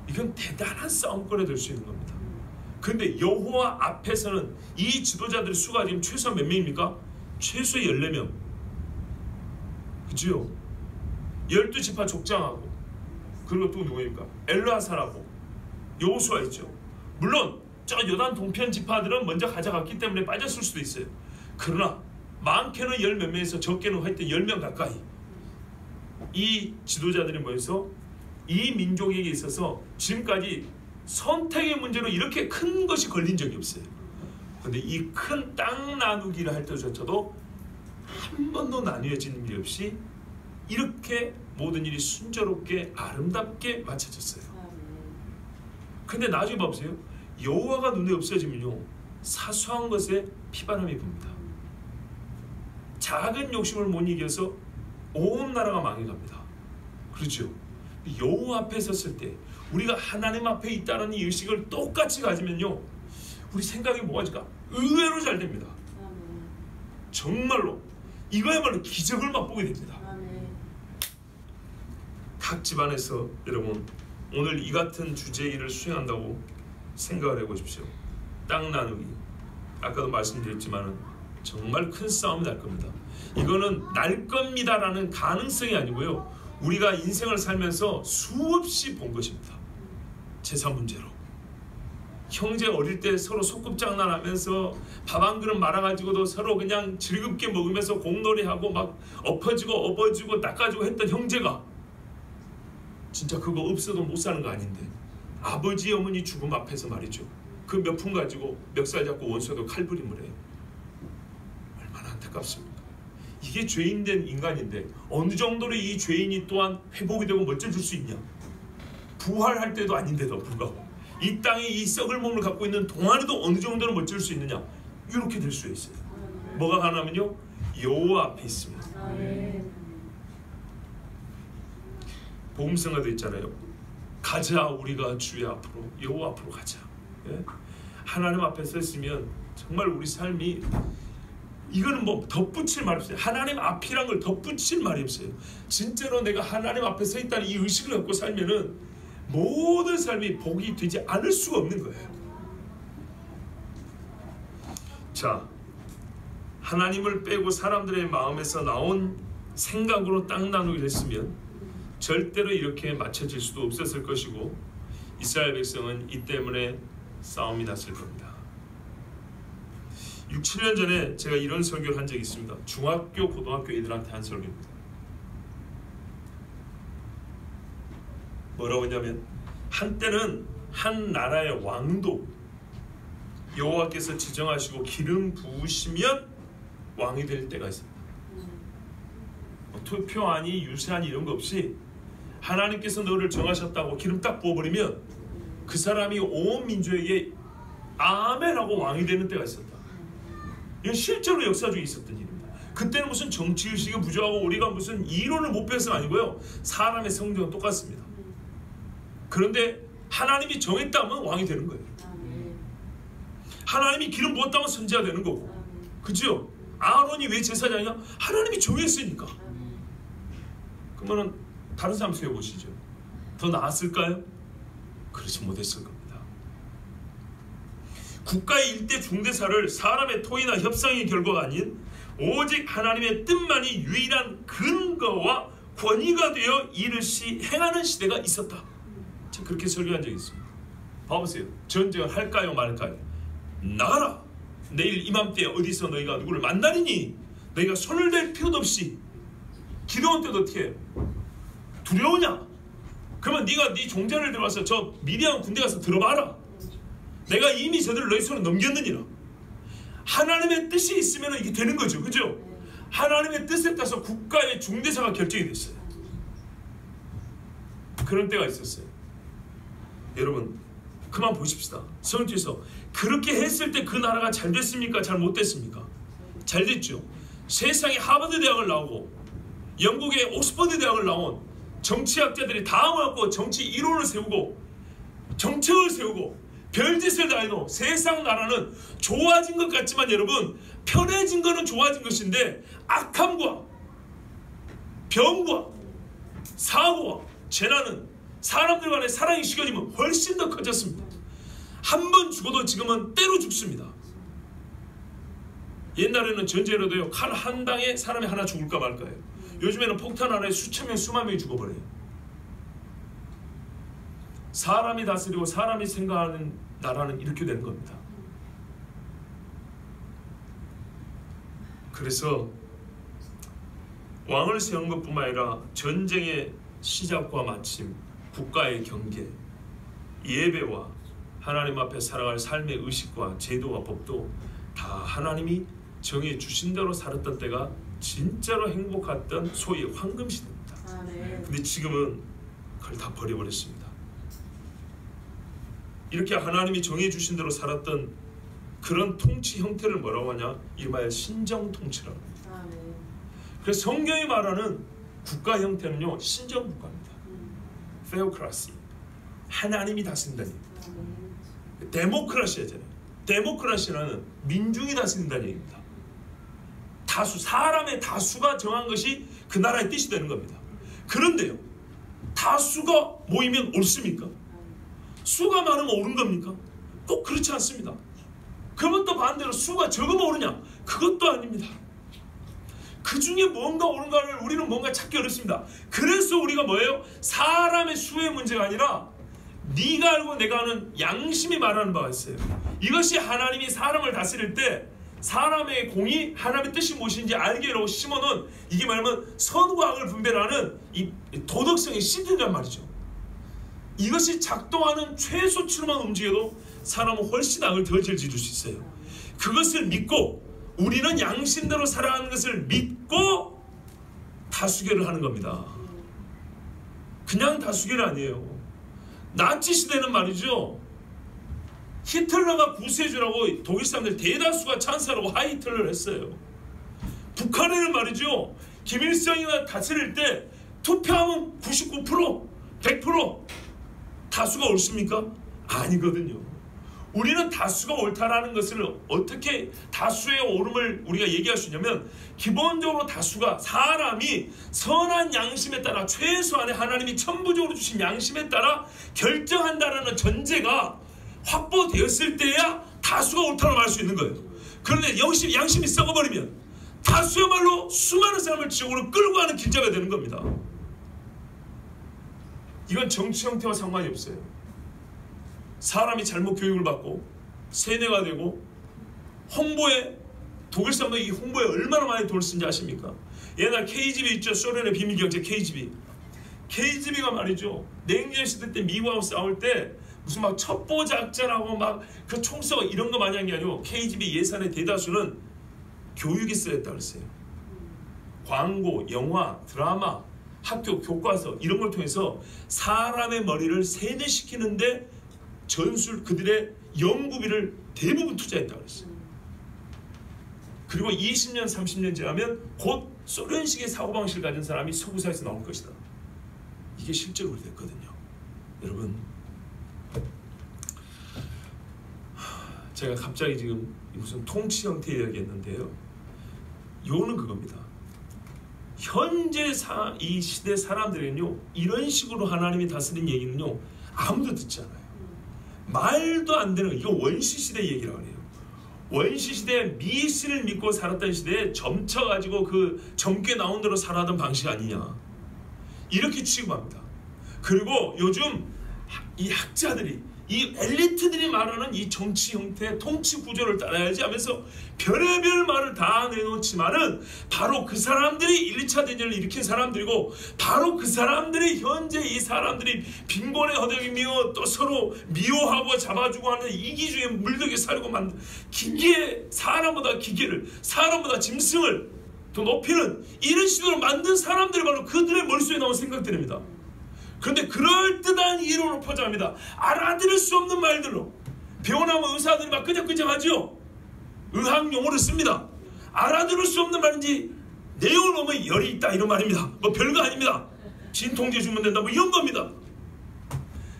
[SPEAKER 1] 이건 대단한 싸움거리가 될 수 있는 겁니다. 그런데 여호와 앞에서는 이 지도자들의 수가 지금 최소 몇 명입니까? 최소 14명. 그죠? 12지파 족장하고, 그리고 또 누구입니까? 엘르아살하고 여호수아 있죠. 물론 저 요단 동편 지파들은 먼저 가져갔기 때문에 빠졌을 수도 있어요. 그러나 많게는 10몇 명에서 적게는 하여튼 10명 가까이 이 지도자들이 모여서 이 민족에게 있어서 지금까지 선택의 문제로 이렇게 큰 것이 걸린 적이 없어요. 그런데 이 큰 땅 나누기를 할 때조차도 한 번도 나뉘어진 일이 없이 이렇게 모든 일이 순조롭게 아름답게 마쳐졌어요. 근데 나중에 봐보세요. 여호와가 눈에 없어지면요, 사소한 것에 피바람이 붑니다. 작은 욕심을 못 이겨서 온 나라가 망해갑니다. 그렇죠? 여호와 앞에 섰을 때 우리가 하나님 앞에 있다는 이 의식을 똑같이 가지면요, 우리 생각이 뭐가질까? 의외로 잘 됩니다. 정말로 이거야말로 기적을 맛보게 됩니다. 각 집안에서 여러분 오늘 이 같은 주제일을 수행한다고 생각을 해보십시오. 땅 나누기, 아까도 말씀드렸지만 정말 큰 싸움이 날 겁니다. 이거는 날 겁니다라는 가능성이 아니고요, 우리가 인생을 살면서 수없이 본 것입니다. 제사 문제로 형제 어릴 때 서로 소꿉장난하면서 밥 한 그릇 말아가지고도 서로 그냥 즐겁게 먹으면서 공놀이하고 막 엎어지고 업어지고 닦아주고 했던 형제가 진짜 그거 없어도 못 사는 거 아닌데, 아버지 어머니 죽음 앞에서 말이죠, 그 몇 푼 가지고 멱살 잡고 원수도 칼부림을 해요. 얼마나 안타깝습니까? 이게 죄인된 인간인데 어느 정도로 이 죄인이 또한 회복이 되고 멋져질 수 있냐? 부활할 때도 아닌데도 불구하고 이 땅에 이 썩을 몸을 갖고 있는 동안에도 어느 정도로 멋질 수 있느냐? 이렇게 될 수 있어요. 뭐가 가능하면요, 여호와 앞에 있습니다. 복음성가도 있잖아요. 가자 우리가 주의 앞으로, 여호와 앞으로 가자. 예? 하나님 앞에 섰으면 정말 우리 삶이, 이거는 뭐 덧붙일 말이 없어요. 하나님 앞이란 걸 덧붙일 말이 없어요. 진짜로 내가 하나님 앞에 서 있다는 이 의식을 갖고 살면은 모든 삶이 복이 되지 않을 수가 없는 거예요. 자, 하나님을 빼고 사람들의 마음에서 나온 생각으로 땅 나누기를 했으면 절대로 이렇게 맞춰질 수도 없었을 것이고, 이스라엘 백성은 이 때문에 싸움이 났을 겁니다. 6, 7년 전에 제가 이런 설교를 한 적이 있습니다. 중학교, 고등학교 애들한테 한 설교입니다. 뭐라고 했냐면, 한때는 한 나라의 왕도 여호와께서 지정하시고 기름 부으시면 왕이 될 때가 있습니다. 투표하니 유세하니 이런 거 없이 하나님께서 너를 정하셨다고 기름 딱 부어버리면 그 사람이 온 민족에게 아멘하고 왕이 되는 때가 있었다. 이건 실제로 역사 중에 있었던 일입니다. 그때는 무슨 정치의식이 부족하고 우리가 무슨 이론을 못 배워서 아니고요, 사람의 성경은 똑같습니다. 그런데 하나님이 정했다면 왕이 되는 거예요. 하나님이 기름 부었다면 선지자가 되는 거고, 그죠? 아론이 왜 제사장이냐? 하나님이 정했으니까. 그러면 다른 사람 세워보시죠. 더 나았을까요? 그렇지 못했을 겁니다. 국가의 일대 중대사를 사람의 토의나 협상의 결과가 아닌 오직 하나님의 뜻만이 유일한 근거와 권위가 되어 이르시 행하는 시대가 있었다. 제가 그렇게 설교한 적이 있습니다. 봐보세요. 전쟁을 할까요 말까요? 나가라. 내일 이맘때 어디서 너희가 누구를 만나리니 너희가 손을 댈 필요도 없이. 기도원 때도 어떻게 해요? 두려우냐? 그러면 네가 네 종자를 들어와서 저 미디안 군대 가서 들어봐라. 내가 이미 저들을 너희 손에 넘겼느니라. 하나님의 뜻이 있으면 이게 되는 거죠. 그죠? 하나님의 뜻에 따라서 국가의 중대사가 결정이 됐어요. 그런 때가 있었어요. 여러분 그만 보십시다. 성경에서 그렇게 했을 때 그 나라가 잘 됐습니까? 잘 못 됐습니까? 잘 됐죠. 세상에 하버드 대학을 나오고 영국의 옥스퍼드 대학을 나온 정치학자들이 다 모았고 정치 이론을 세우고 정책을 세우고 별짓을 다 해도 세상 나라는 좋아진 것 같지만 여러분 편해진 거는 좋아진 것인데 악함과 병과 사고와 재난은 사람들 간의 사랑이 식어지면 훨씬 더 커졌습니다. 한 번 죽어도 지금은 때로 죽습니다. 옛날에는 전쟁으로도요 칼 한 방에 사람이 하나 죽을까 말까요. 요즘에는 폭탄 하나에 수천 명 수만 명이 죽어버려요. 사람이 다스리고 사람이 생각하는 나라는 이렇게 되는 겁니다. 그래서 왕을 세우는 것뿐만 아니라 전쟁의 시작과 마침, 국가의 경계, 예배와 하나님 앞에 살아갈 삶의 의식과 제도와 법도 다 하나님이 정해 주신 대로 살았던 때가 진짜로 행복했던 소위 황금 시대입니다. 근데 지금은 그걸 다 버려버렸습니다. 이렇게 하나님이 정해 주신 대로 살았던 그런 통치 형태를 뭐라고 하냐? 이름하여 신정 통치라고 합니다. 그래서 성경이 말하는 국가 형태는요 신정 국가입니다. theocracy, 하나님이 다스린다는 얘기입니다. 데모크라시아잖아요. 데모크라시라는 민중이 다스린다는 얘기입니다. 다수, 사람의 다수가 정한 것이 그 나라의 뜻이 되는 겁니다. 그런데요 다수가 모이면 옳습니까? 수가 많으면 옳은 겁니까? 꼭 그렇지 않습니다. 그러면 또 반대로 수가 적으면 옳으냐? 그것도 아닙니다. 그 중에 뭔가 옳은가를 우리는 뭔가 찾기 어렵습니다. 그래서 우리가 뭐예요? 사람의 수의 문제가 아니라 네가 알고 내가 아는 양심이 말하는 바가 있어요. 이것이 하나님이 사람을 다스릴 때 사람의 공이 하나님의 뜻이 무엇인지 알게 하려고 심어놓은 이게 말하면 선과 악을 분별하는 이 도덕성의 씨들이란 말이죠. 이것이 작동하는 최소치로만 움직여도 사람은 훨씬 악을 더 저지를 수 있어요. 그것을 믿고 우리는 양심대로 살아가는 것을 믿고 다수결을 하는 겁니다. 그냥 다수결이 아니에요. 나치 시대는 말이죠. 히틀러가 구세주라고 독일 사람들 대다수가 찬성하고 하이틀러를 했어요. 북한에는 말이죠. 김일성이가 다스릴 때 투표하면 99%, 100% 다수가 옳습니까? 아니거든요. 우리는 다수가 옳다라는 것을 어떻게 다수의 옳음을 우리가 얘기할 수 있냐면 기본적으로 다수가 사람이 선한 양심에 따라 최소한의 하나님이 천부적으로 주신 양심에 따라 결정한다라는 전제가 확보되었을 때야 다수가 옳다고 말할 수 있는 거예요. 그런데 양심이 썩어버리면 다수야말로 수많은 사람을 지옥으로 끌고 가는 길자가 되는 겁니다. 이건 정치 형태와 상관이 없어요. 사람이 잘못 교육을 받고 세뇌가 되고 홍보에 독일 사람도 이 홍보에 얼마나 많이 돈을 쓴지 아십니까? 옛날 KGB 있죠. 소련의 비밀경제 KGB가 말이죠. 냉전 시대 때 미국하고 싸울 때 무슨 막 첩보 작전하고 막 그 총 쏘고 이런 거 많이 한 게 아니고 KGB 예산의 대다수는 교육에 쓰였다 그랬어요. 광고, 영화, 드라마, 학교 교과서 이런 걸 통해서 사람의 머리를 세뇌시키는데 전술 그들의 연구비를 대부분 투자했다고 그랬어요. 그리고 20년 30년 지나면 곧 소련식의 사고방식을 가진 사람이 서구사에서 나올 것이다. 이게 실제로 됐거든요. 여러분 제가 갑자기 지금 무슨 통치 형태 이야기했는데요. 요는 그겁니다. 현재 이 시대 사람들은요 이런 식으로 하나님이 다스린 얘기는요 아무도 듣지 않아요. 말도 안 되는, 이거 원시시대 얘기라고 해요. 원시시대 미신을 믿고 살았던 시대에 점쳐가지고 그 점괘 나온 대로 살아던 방식 아니냐, 이렇게 취급합니다. 그리고 요즘 이 학자들이, 이 엘리트들이 말하는 이 정치 형태, 통치 구조를 따라야지 하면서 별의별 말을 다 내놓지만은 바로 그 사람들이 1, 2차 대전을 일으킨 사람들이고, 바로 그 사람들이 현재 이 사람들이 빈곤에 허덕이며 또 서로 미워하고 잡아주고 하는 이기주의에 물들게 살고 만든 기계, 사람보다 기계를, 사람보다 짐승을 더 높이는 이런 시도를 만든 사람들이 바로 그들의 머릿속에 나온 생각들입니다. 그런데 그럴듯한 이론을 포장합니다. 알아들을 수 없는 말들로. 배워나면 의사들이 막 끄적끄적하죠. 의학 용어를 씁니다. 알아들을 수 없는 말인지 내용을 보면 열이 있다 이런 말입니다. 뭐 별거 아닙니다. 진통제 주면 된다 뭐 이런 겁니다.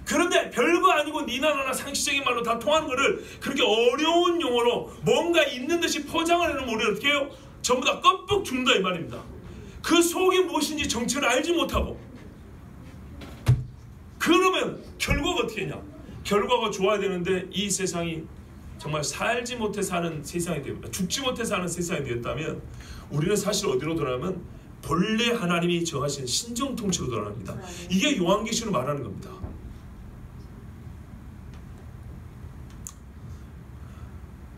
[SPEAKER 1] 그런데 별거 아니고 니나 나나 상식적인 말로 다 통하는 거를 그렇게 어려운 용어로 뭔가 있는 듯이 포장을 해놓으면 우리는 어떻게 해요? 전부 다 껌뻑 죽는다 이 말입니다. 그 속이 무엇인지 정체를 알지 못하고, 그러면 결과가 어떻게 했냐? 결과가 좋아야 되는데 이 세상이 정말 살지 못해 사는 세상이 되었다, 죽지 못해 사는 세상이 되었다면 우리는 사실 어디로 돌아가면 본래 하나님이 정하신 신정 통치로 돌아갑니다. 이게 요한계시로 말하는 겁니다.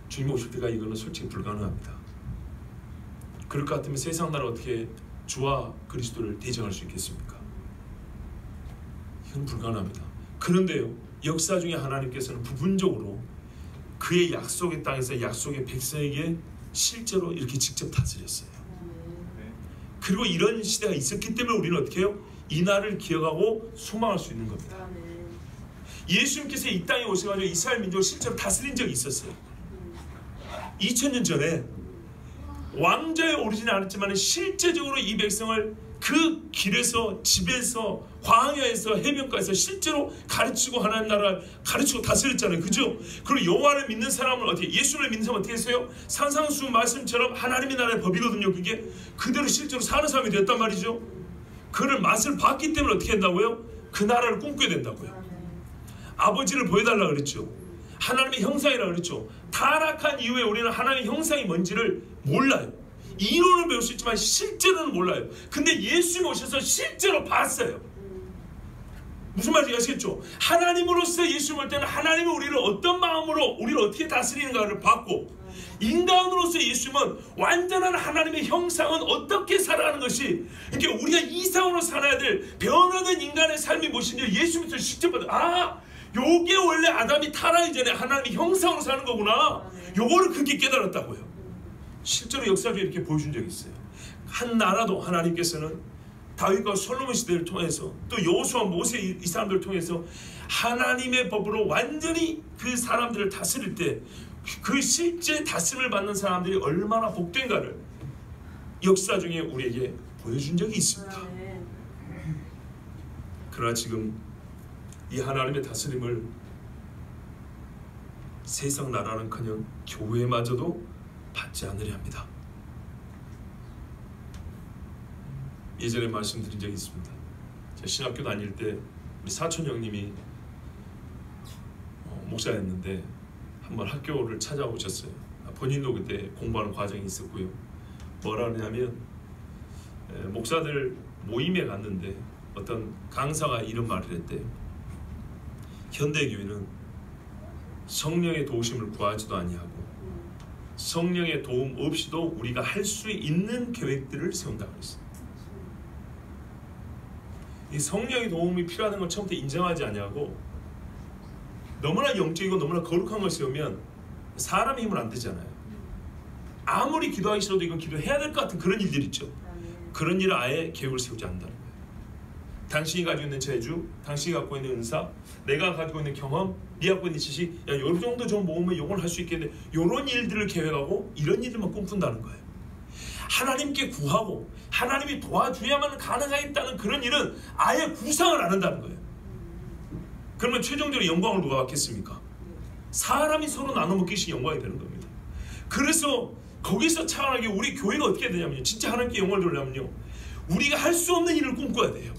[SPEAKER 1] 주님 오실 때가 이거는 솔직히 불가능합니다. 그럴 것 같으면 세상 나라 어떻게 주와 그리스도를 대적할 수 있겠습니까? 이건 불가능합니다. 그런데요, 역사 중에 하나님께서는 부분적으로 그의 약속의 땅에서 약속의 백성에게 실제로 이렇게 직접 다스렸어요. 그리고 이런 시대가 있었기 때문에 우리는 어떻게 해요? 이 날을 기억하고 소망할 수 있는 겁니다. 예수님께서 이 땅에 오셔가지고 이스라엘 민족을 실제로 다스린 적이 있었어요. 2000년 전에 왕자에 오르지는 않았지만 실제적으로 이 백성을 그 길에서, 집에서, 광야에서, 해변가에서 실제로 가르치고 하나님 나라를 가르치고 다스렸잖아요. 그죠? 그리고 여호와를 믿는 사람은 어떻게, 예수를 믿는 사람은 어떻게 했어요? 산상수 말씀처럼 하나님의 나라의 법이거든요. 그게 그대로 실제로 사는 사람이 됐단 말이죠. 그를 맛을 봤기 때문에 어떻게 한다고요? 그 나라를 꿈꾸게 된다고요. 아버지를 보여달라 그랬죠. 하나님의 형상이라고 그랬죠. 타락한 이후에 우리는 하나님의 형상이 뭔지를 몰라요. 이론을 배울 수 있지만 실제로는 몰라요. 근데 예수님이 오셔서 실제로 봤어요. 무슨 말인지 아시겠죠? 하나님으로서 예수님 올 때는 하나님이 우리를 어떤 마음으로, 우리를 어떻게 다스리는가를 봤고, 인간으로서 예수님은 완전한 하나님의 형상은 어떻게 살아가는 것이, 그러니까 우리가 이상으로 살아야 될 변화된 인간의 삶이 무엇인지 예수님께서 직접 봐도, 아, 요게 원래 아담이 타락하기 전에 하나님의 형상으로 사는 거구나, 요거를 그렇게 깨달았다고요. 실제로 역사적으로 이렇게 보여준 적이 있어요. 한 나라도 하나님께서는 다윗과 솔로몬 시대를 통해서, 또 여호수아, 모세, 이 사람들을 통해서 하나님의 법으로 완전히 그 사람들을 다스릴 때 그 실제 다스림을 받는 사람들이 얼마나 복된가를 역사 중에 우리에게 보여준 적이 있습니다. 그러나 지금 이 하나님의 다스림을 세상 나라는커녕 교회마저도 받지 않으려 합니다. 예전에 말씀드린 적이 있습니다. 제가 신학교 다닐 때 우리 사촌 형님이 목사였는데 한번 학교를 찾아오셨어요. 본인도 그때 공부하는 과정이 있었고요. 뭐라 하냐면 목사들 모임에 갔는데 어떤 강사가 이런 말을 했대요. 현대교회는 성령의 도우심을 구하지도 아니하고 성령의 도움 없이도 우리가 할 수 있는 계획들을 세운다고 그랬어요. 이 성령의 도움이 필요하다는 걸 처음부터 인정하지 아니하고 너무나 영적이고 너무나 거룩한 걸 세우면 사람의 힘은 안 되잖아요. 아무리 기도하기 싫어도 이건 기도해야 될 것 같은 그런 일들 있죠. 그런 일을 아예 계획을 세우지 않는다는 거예요. 당신이 가지고 있는 재주, 당신이 갖고 있는 은사, 내가 가지고 있는 경험, 네가 갖고 있는 지식, 야, 요 정도 좀 모으면 요걸 할 수 있겠네, 요런 일들을 계획하고 이런 일들만 꿈꾼다는 거예요. 하나님께 구하고 하나님이 도와줘야만 가능하겠다는 그런 일은 아예 구상을 안 한다는 거예요. 그러면 최종적으로 영광을 누가 받겠습니까? 사람이 서로 나눠 먹기씩 영광이 되는 겁니다. 그래서 거기서 차원하게 우리 교회가 어떻게 되냐면요, 진짜 하나님께 영광을 돌려면요, 우리가 할 수 없는 일을 꿈꿔야 돼요.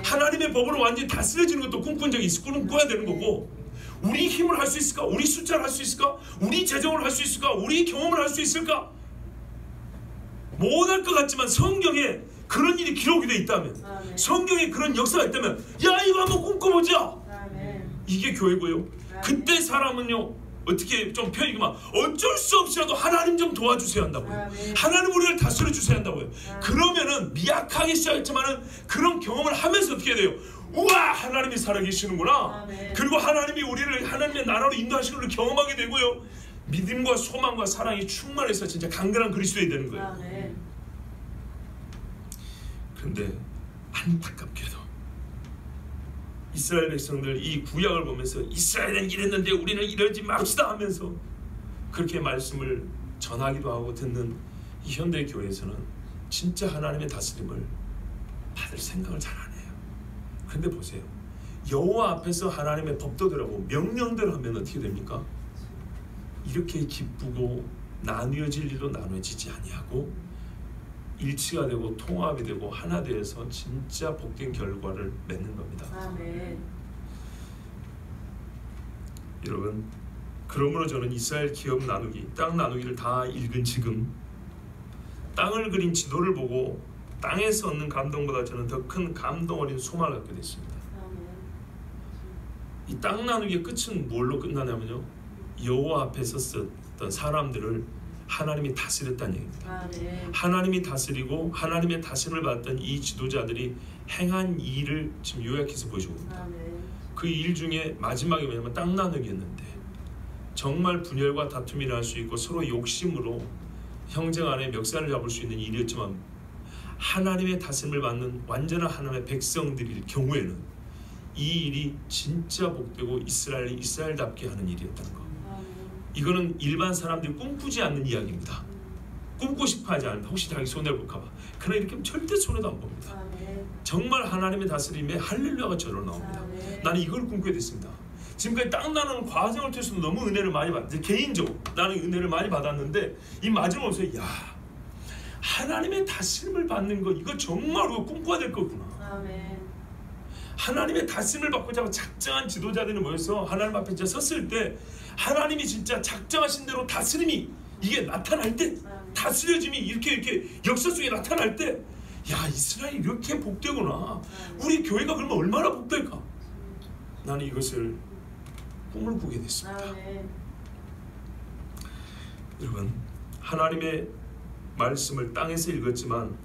[SPEAKER 1] 하나님의 법으로 완전히 다스려지는 것도 꿈꾼 적이 있고 꿈꿔야 되는 거고, 우리 힘을 할 수 있을까? 우리 숫자를 할 수 있을까? 우리 재정을 할 수 있을까? 우리 경험을 할 수 있을까? 못할 것 같지만 성경에 그런 일이 기록이 되어 있다면,
[SPEAKER 2] 아멘.
[SPEAKER 1] 성경에 그런 역사가 있다면, 야 이거 한번 꿈꿔보자.
[SPEAKER 2] 아멘.
[SPEAKER 1] 이게 교회고요. 그때 사람은요 어떻게 좀 표현이구만, 어쩔 수 없이라도 하나님 좀 도와주세요 한다고요.
[SPEAKER 2] 아멘.
[SPEAKER 1] 하나님 우리를 다스려 주세요 한다고요.
[SPEAKER 2] 아멘.
[SPEAKER 1] 그러면은 미약하게 시작했지만은 그런 경험을 하면서 어떻게 돼요? 우와, 하나님이 살아계시는구나.
[SPEAKER 2] 아멘.
[SPEAKER 1] 그리고 하나님이 우리를 하나님의 나라로 인도하시는 걸 경험하게 되고요. 믿음과 소망과 사랑이 충만해서 진짜 강건한 그리스도인이 되는 거예요.
[SPEAKER 2] 아멘.
[SPEAKER 1] 그런데 안타깝게도 이스라엘 백성들 이 구약을 보면서 이스라엘은 이랬는데 우리는 이러지 맙시다 하면서 그렇게 말씀을 전하기도 하고 듣는 이 현대 교회에서는 진짜 하나님의 다스림을 받을 생각을 잘 안 해요. 그런데 보세요, 여호와 앞에서 하나님의 법도들하고 명령대로 하면 어떻게 됩니까? 이렇게 기쁘고 나뉘어질 일도 나눠지지 아니하고 일치가 되고 통합이 되고 하나 되어서 진짜 복된 결과를 맺는 겁니다.
[SPEAKER 2] 아멘.
[SPEAKER 1] 여러분, 그러므로 저는 이스라엘 기업 나누기, 땅 나누기를 다 읽은 지금 땅을 그린 지도를 보고 땅에서 얻는 감동보다 저는 더 큰 감동 어린 소망을 갖게 됐습니다.
[SPEAKER 2] 아멘.
[SPEAKER 1] 이 땅 나누기의 끝은 뭘로 끝나냐면요, 여호와 앞에 섰던 사람들을 하나님이 다스렸다는 얘기입니다.
[SPEAKER 2] 아멘.
[SPEAKER 1] 하나님이 다스리고 하나님의 다스림을 받았던 이 지도자들이 행한 일을 지금 요약해서 보여주고 있습니다.
[SPEAKER 2] 아멘.
[SPEAKER 1] 그 일 중에 마지막이 뭐냐면 땅 나누기였는데, 정말 분열과 다툼이 일어날 수 있고 서로 욕심으로 형제 간에 멱살을 잡을 수 있는 일이었지만 하나님의 다스림을 받는 완전한 하나님의 백성들일 경우에는 이 일이 진짜 복되고 이스라엘이 이스라엘답게 하는 일이었다는 거. 이거는 일반 사람들이 꿈꾸지 않는 이야기입니다. 꿈꾸고 싶어 하지 않으면 혹시 자기 손해를 볼까 봐. 그러나 이렇게 하면 절대 손해도 안 봅니다.
[SPEAKER 2] 아멘.
[SPEAKER 1] 정말 하나님의 다스림에 할렐루야가 저절로 나옵니다.
[SPEAKER 2] 아멘.
[SPEAKER 1] 나는 이걸 꿈꾸게 됐습니다. 지금까지 땅 나누는 과정을 통해서 너무 은혜를 많이 받았는데, 개인적으로 나는 은혜를 많이 받았는데 이 마지막에 오면서 야, 하나님의 다스림을 받는 거 이거 정말 우리가 꿈꿔야 될 거구나.
[SPEAKER 2] 아멘.
[SPEAKER 1] 하나님의 다스림을 받고자 하고 작정한 지도자들이 모여서 하나님 앞에 진짜 섰을 때 하나님이 진짜 작정하신 대로 다스림이 이게 나타날 때, 다스려짐이 이렇게 역사 속에 나타날 때, 야, 이스라엘이 이렇게 복되구나. 우리 교회가 그러면 얼마나 복될까? 나는 이것을 꿈을 꾸게 됐습니다.
[SPEAKER 2] 아멘.
[SPEAKER 1] 여러분, 하나님의 말씀을 땅에서 읽었지만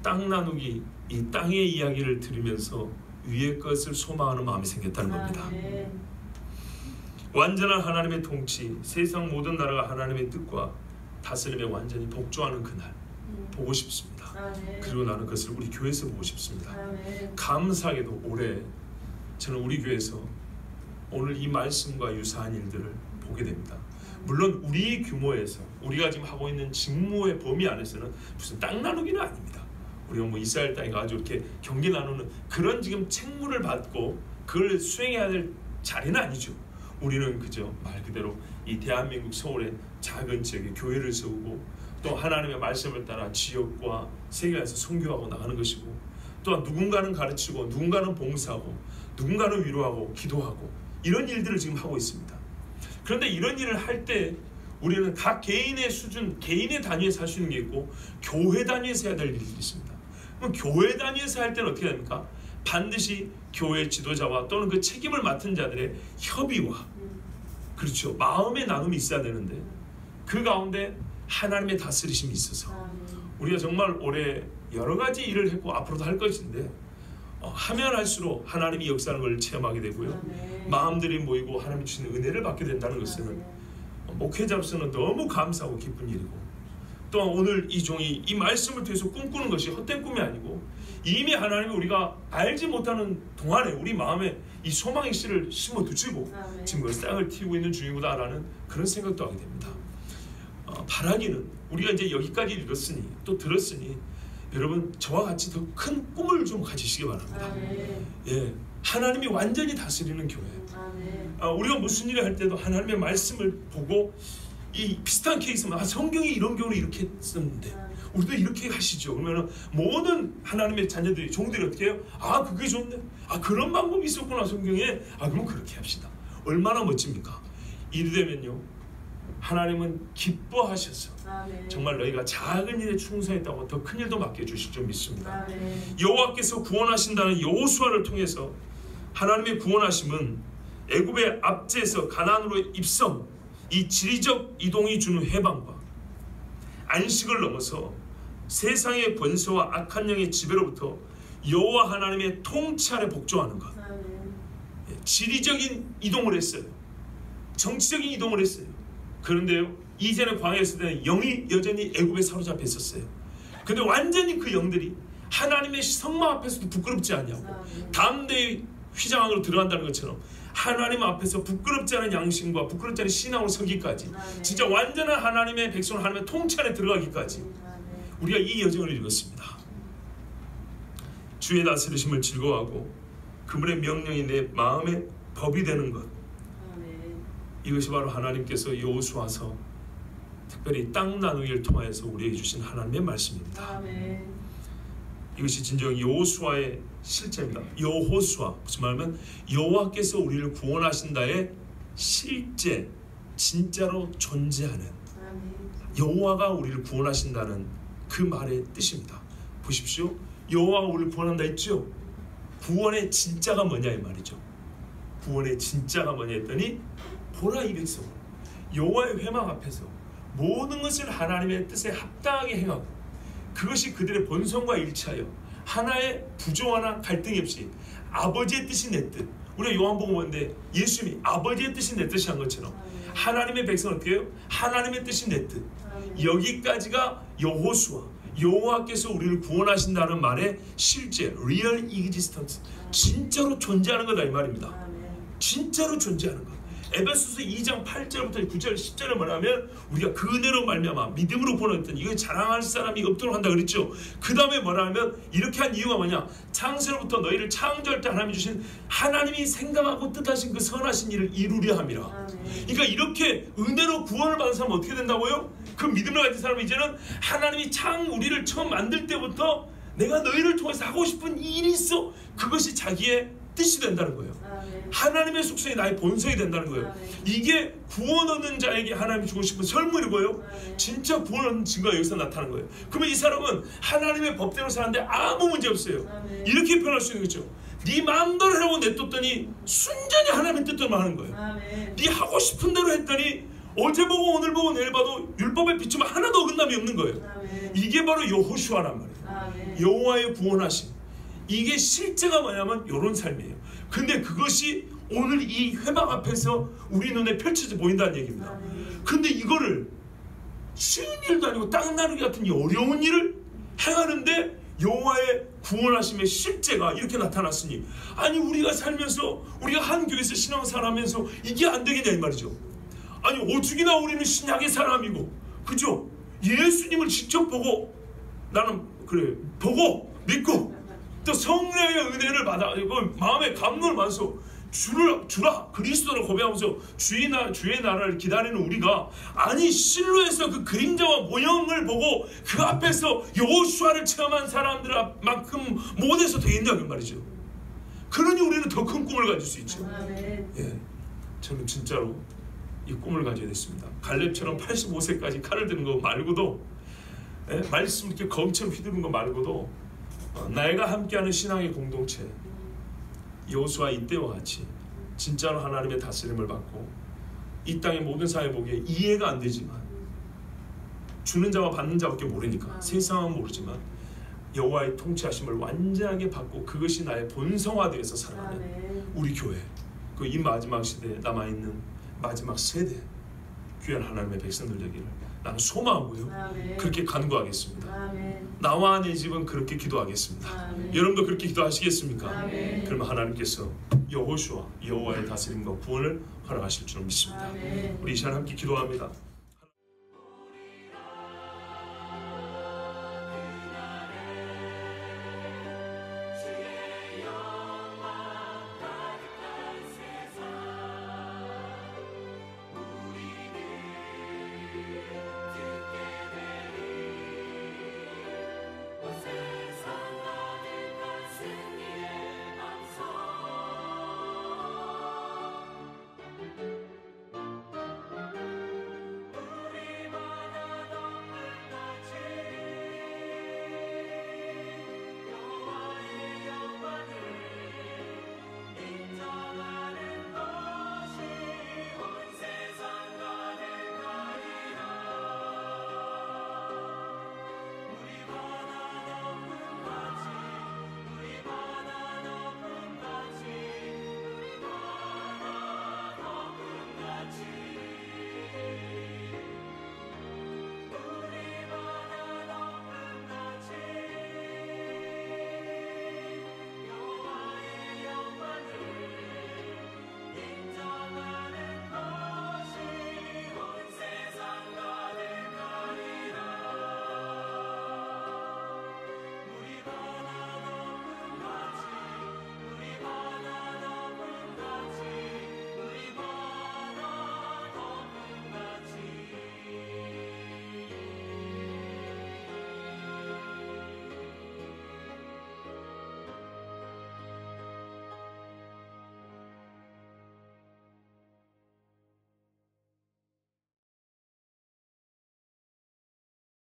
[SPEAKER 1] 땅 나누기, 이 땅의 이야기를 들으면서 위의 것을 소망하는 마음이 생겼다는 겁니다.
[SPEAKER 2] 아멘.
[SPEAKER 1] 완전한 하나님의 통치, 세상 모든 나라가 하나님의 뜻과 다스림에 완전히 복종하는 그날 보고 싶습니다.
[SPEAKER 2] 아멘.
[SPEAKER 1] 그리고 나는 그것을 우리 교회에서 보고 싶습니다.
[SPEAKER 2] 아멘.
[SPEAKER 1] 감사하게도 올해 저는 우리 교회에서 오늘 이 말씀과 유사한 일들을 보게 됩니다. 물론 우리 규모에서 우리가 지금 하고 있는 직무의 범위 안에서는 무슨 땅 나누기는 아닙니다. 우리가 뭐 이스라엘 땅에 가지고 이렇게 경기 나누는 그런 지금 책무를 받고 그걸 수행해야 될 자리는 아니죠. 우리는 그저 말 그대로 이 대한민국 서울의 작은 지역에 교회를 세우고 또 하나님의 말씀을 따라 지역과 세계에서 선교하고 나가는 것이고, 또한 누군가는 가르치고 누군가는 봉사하고 누군가는 위로하고 기도하고 이런 일들을 지금 하고 있습니다. 그런데 이런 일을 할 때 우리는 각 개인의 수준, 개인의 단위에서 할 수 있는 게 있고 교회 단위에서 해야 될 일이 있습니다. 그럼 교회 단위에서 할 때는 어떻게 됩니까? 반드시 교회 지도자와 또는 그 책임을 맡은 자들의 협의와, 그렇죠, 마음의 나눔이 있어야 되는데 그 가운데 하나님의 다스리심이 있어서 우리가 정말 올해 여러 가지 일을 했고 앞으로도 할 것인데 하면 할수록 하나님이 역사하는 걸 체험하게 되고요. 마음들이 모이고 하나님이 주시는 은혜를 받게 된다는 것은 목회자로서는 너무 감사하고 기쁜 일이고, 또한 오늘 이 종이 이 말씀을 통해서 꿈꾸는 것이 헛된 꿈이 아니고 이미 하나님이 우리가 알지 못하는 동안에 우리 마음에 이 소망의 씨를 심어두시고 지금 그 땅을 틔우고 있는 중이구나라는 그런 생각도 하게 됩니다. 바라기는 우리가 이제 여기까지 읽었으니 또 들었으니 여러분 저와 같이 더 큰 꿈을 좀 가지시기 바랍니다. 예, 하나님이 완전히 다스리는 교회. 우리가 무슨 일을 할 때도 하나님의 말씀을 보고 이 비슷한 케이스면 성경이 이런 경우는 이렇게 썼는데 우리도 이렇게 하시죠. 그러면 모든 하나님의 자녀들이, 종들이 어떻게 해요? 그게 좋네. 그런 방법이 있었구나 성경에. 그럼 그렇게 합시다. 얼마나 멋집니까? 이리 되면요 하나님은 기뻐하셔서 정말 너희가 작은 일에 충성했다고 더 큰 일도 맡겨주실 줄 믿습니다. 여호와께서 구원하신다는 여호수아를 통해서 하나님의 구원하심은 애굽의 압제에서 가나안으로 입성, 이 지리적 이동이 주는 해방과 안식을 넘어서 세상의 권세와 악한 영의 지배로부터 여호와 하나님의 통치 아래 복종하는 것. 지리적인 이동을 했어요. 정치적인 이동을 했어요. 그런데요 이전에 광야에 있을 때는 영이 여전히 애굽에 사로잡혀 있었어요. 근데 완전히 그 영들이 하나님의 성막 앞에서도 부끄럽지 않냐고 담대히 휘장으로 들어간다는 것처럼 하나님 앞에서 부끄럽지 않은 양심과 부끄럽지 않은 신앙으로 서기까지 진짜 완전한 하나님의 백성을 하나님의 통치 안에 들어가기까지 우리가 이 여정을 읽었습니다. 주의 다스리심을 즐거워하고 그분의 명령이 내 마음의 법이 되는 것, 이것이 바로 하나님께서 여호수아서 특별히 땅 나누기를 통하여서 우리에게 주신 하나님의 말씀입니다. 이것이 진정 여호수아의 실제입니다. 여호수아 무슨 말하면 여호와께서 우리를 구원하신다의 실제 진짜로 존재하는 여호와가 우리를 구원하신다는 그 말의 뜻입니다. 보십시오. 여호와가 우리를 구원한다 했죠. 구원의 진짜가 뭐냐 이 말이죠. 구원의 진짜가 뭐냐 했더니 보라 이 백성 여호와의 회막 앞에서 모든 것을 하나님의 뜻에 합당하게 행하고 그것이 그들의 본성과 일치하여 하나의 부조화나 갈등이 없이 아버지의 뜻이 내 뜻. 우리가 요한복음 보는데 예수님이 아버지의 뜻이 내 뜻이 한 것처럼 하나님의 백성은 어떻게 해요? 하나님의 뜻이 내 뜻. 여기까지가 여호수아 여호와께서 우리를 구원하신다는 말의 실제 real existence 진짜로 존재하는 거다 이 말입니다. 진짜로 존재하는 것. 에베소서 2장 8절부터 9절 10절에 말하면 우리가 그 은혜로 말미암아 믿음으로 보냈더니 이거 자랑할 사람이 없도록 한다 그랬죠. 그 다음에 뭐라면 이렇게 한 이유가 뭐냐, 창세로부터 너희를 창조할 때 하나님이 주신 하나님이 생각하고 뜻하신 그 선하신 일을 이루려 함이라. 그러니까 이렇게 은혜로 구원을 받은 사람은 어떻게 된다고요? 그 믿음을 가진 사람은 이제는 하나님이 우리를 처음 만들 때부터 내가 너희를 통해서 하고 싶은 일이 있어, 그것이 자기의 뜻이 된다는 거예요. 하나님의 속성이 나의 본성이 된다는 거예요. 이게 구원 얻는 자에게 하나님이 주고 싶은 설문이고요. 진짜 구원 얻는 증거가 여기서 나타나는 거예요. 그러면 이 사람은 하나님의 법대로 사는데 아무 문제 없어요. 이렇게 표현할 수 있는 거죠. 네 마음대로 하라고 냅뒀더니 순전히 하나님의 뜻대로만 하는 거예요. 네 하고 싶은 대로 했더니 어제 보고 오늘 보고 내일 봐도 율법에 비추면 하나도 어긋남이 없는 거예요. 이게 바로 여호수아란 말이에요. 여호와의 구원하심. 이게 실제가 뭐냐면 이런 삶이에요. 근데 그것이 오늘 이 회막 앞에서 우리 눈에 펼쳐져 보인다는 얘기입니다. 근데 이거를 쉬운 일도 아니고 땅 나누기 같은 이 어려운 일을 행하는데 여호와의 구원하심의 실제가 이렇게 나타났으니, 아니 우리가 살면서 우리가 한 교회에서 신앙생활하면서 이게 안 되겠냐 이 말이죠. 아니 오죽이나 우리는 신약의 사람이고, 그죠? 예수님을 직접 보고 나는 그래 보고 믿고 또 성령의 은혜를 받아 마음에 감동을 받아서 주라 그리스도를 고백하면서 주의 나라를 기다리는 우리가, 아니 실로에서 그 그림자와 모형을 보고 그 앞에서 여호수아를 체험한 사람들만큼 못해서 되겠냐고 말이죠. 그러니 우리는 더 큰 꿈을 가질 수 있죠. 예, 저는 진짜로 이 꿈을 가져야 됐습니다. 갈렙처럼 85세까지 칼을 드는 거 말고도, 말씀 이렇게 검처럼 휘두른 거 말고도 내가 함께하는 신앙의 공동체, 여호수아 이때와 같이 진짜로 하나님의 다스림을 받고 이 땅의 모든 사회 보기에 이해가 안 되지만 주는 자와 받는 자밖에 모르니까 세상은 모르지만 여호와의 통치하심을 완전하게 받고 그것이 나의 본성화되어서 살아가는 우리 교회, 그 이 마지막 시대에 남아있는 마지막 세대 귀한 하나님의 백성들 되기를 나는 소망하고요. 그렇게 간구하겠습니다. 나와 내 집은 그렇게 기도하겠습니다. 여러분도 그렇게 기도하시겠습니까? 그러면 하나님께서 여호수아 여호와의 다스림과 구원을 허락하실 줄 믿습니다. 우리 이 시간 함께 기도합니다.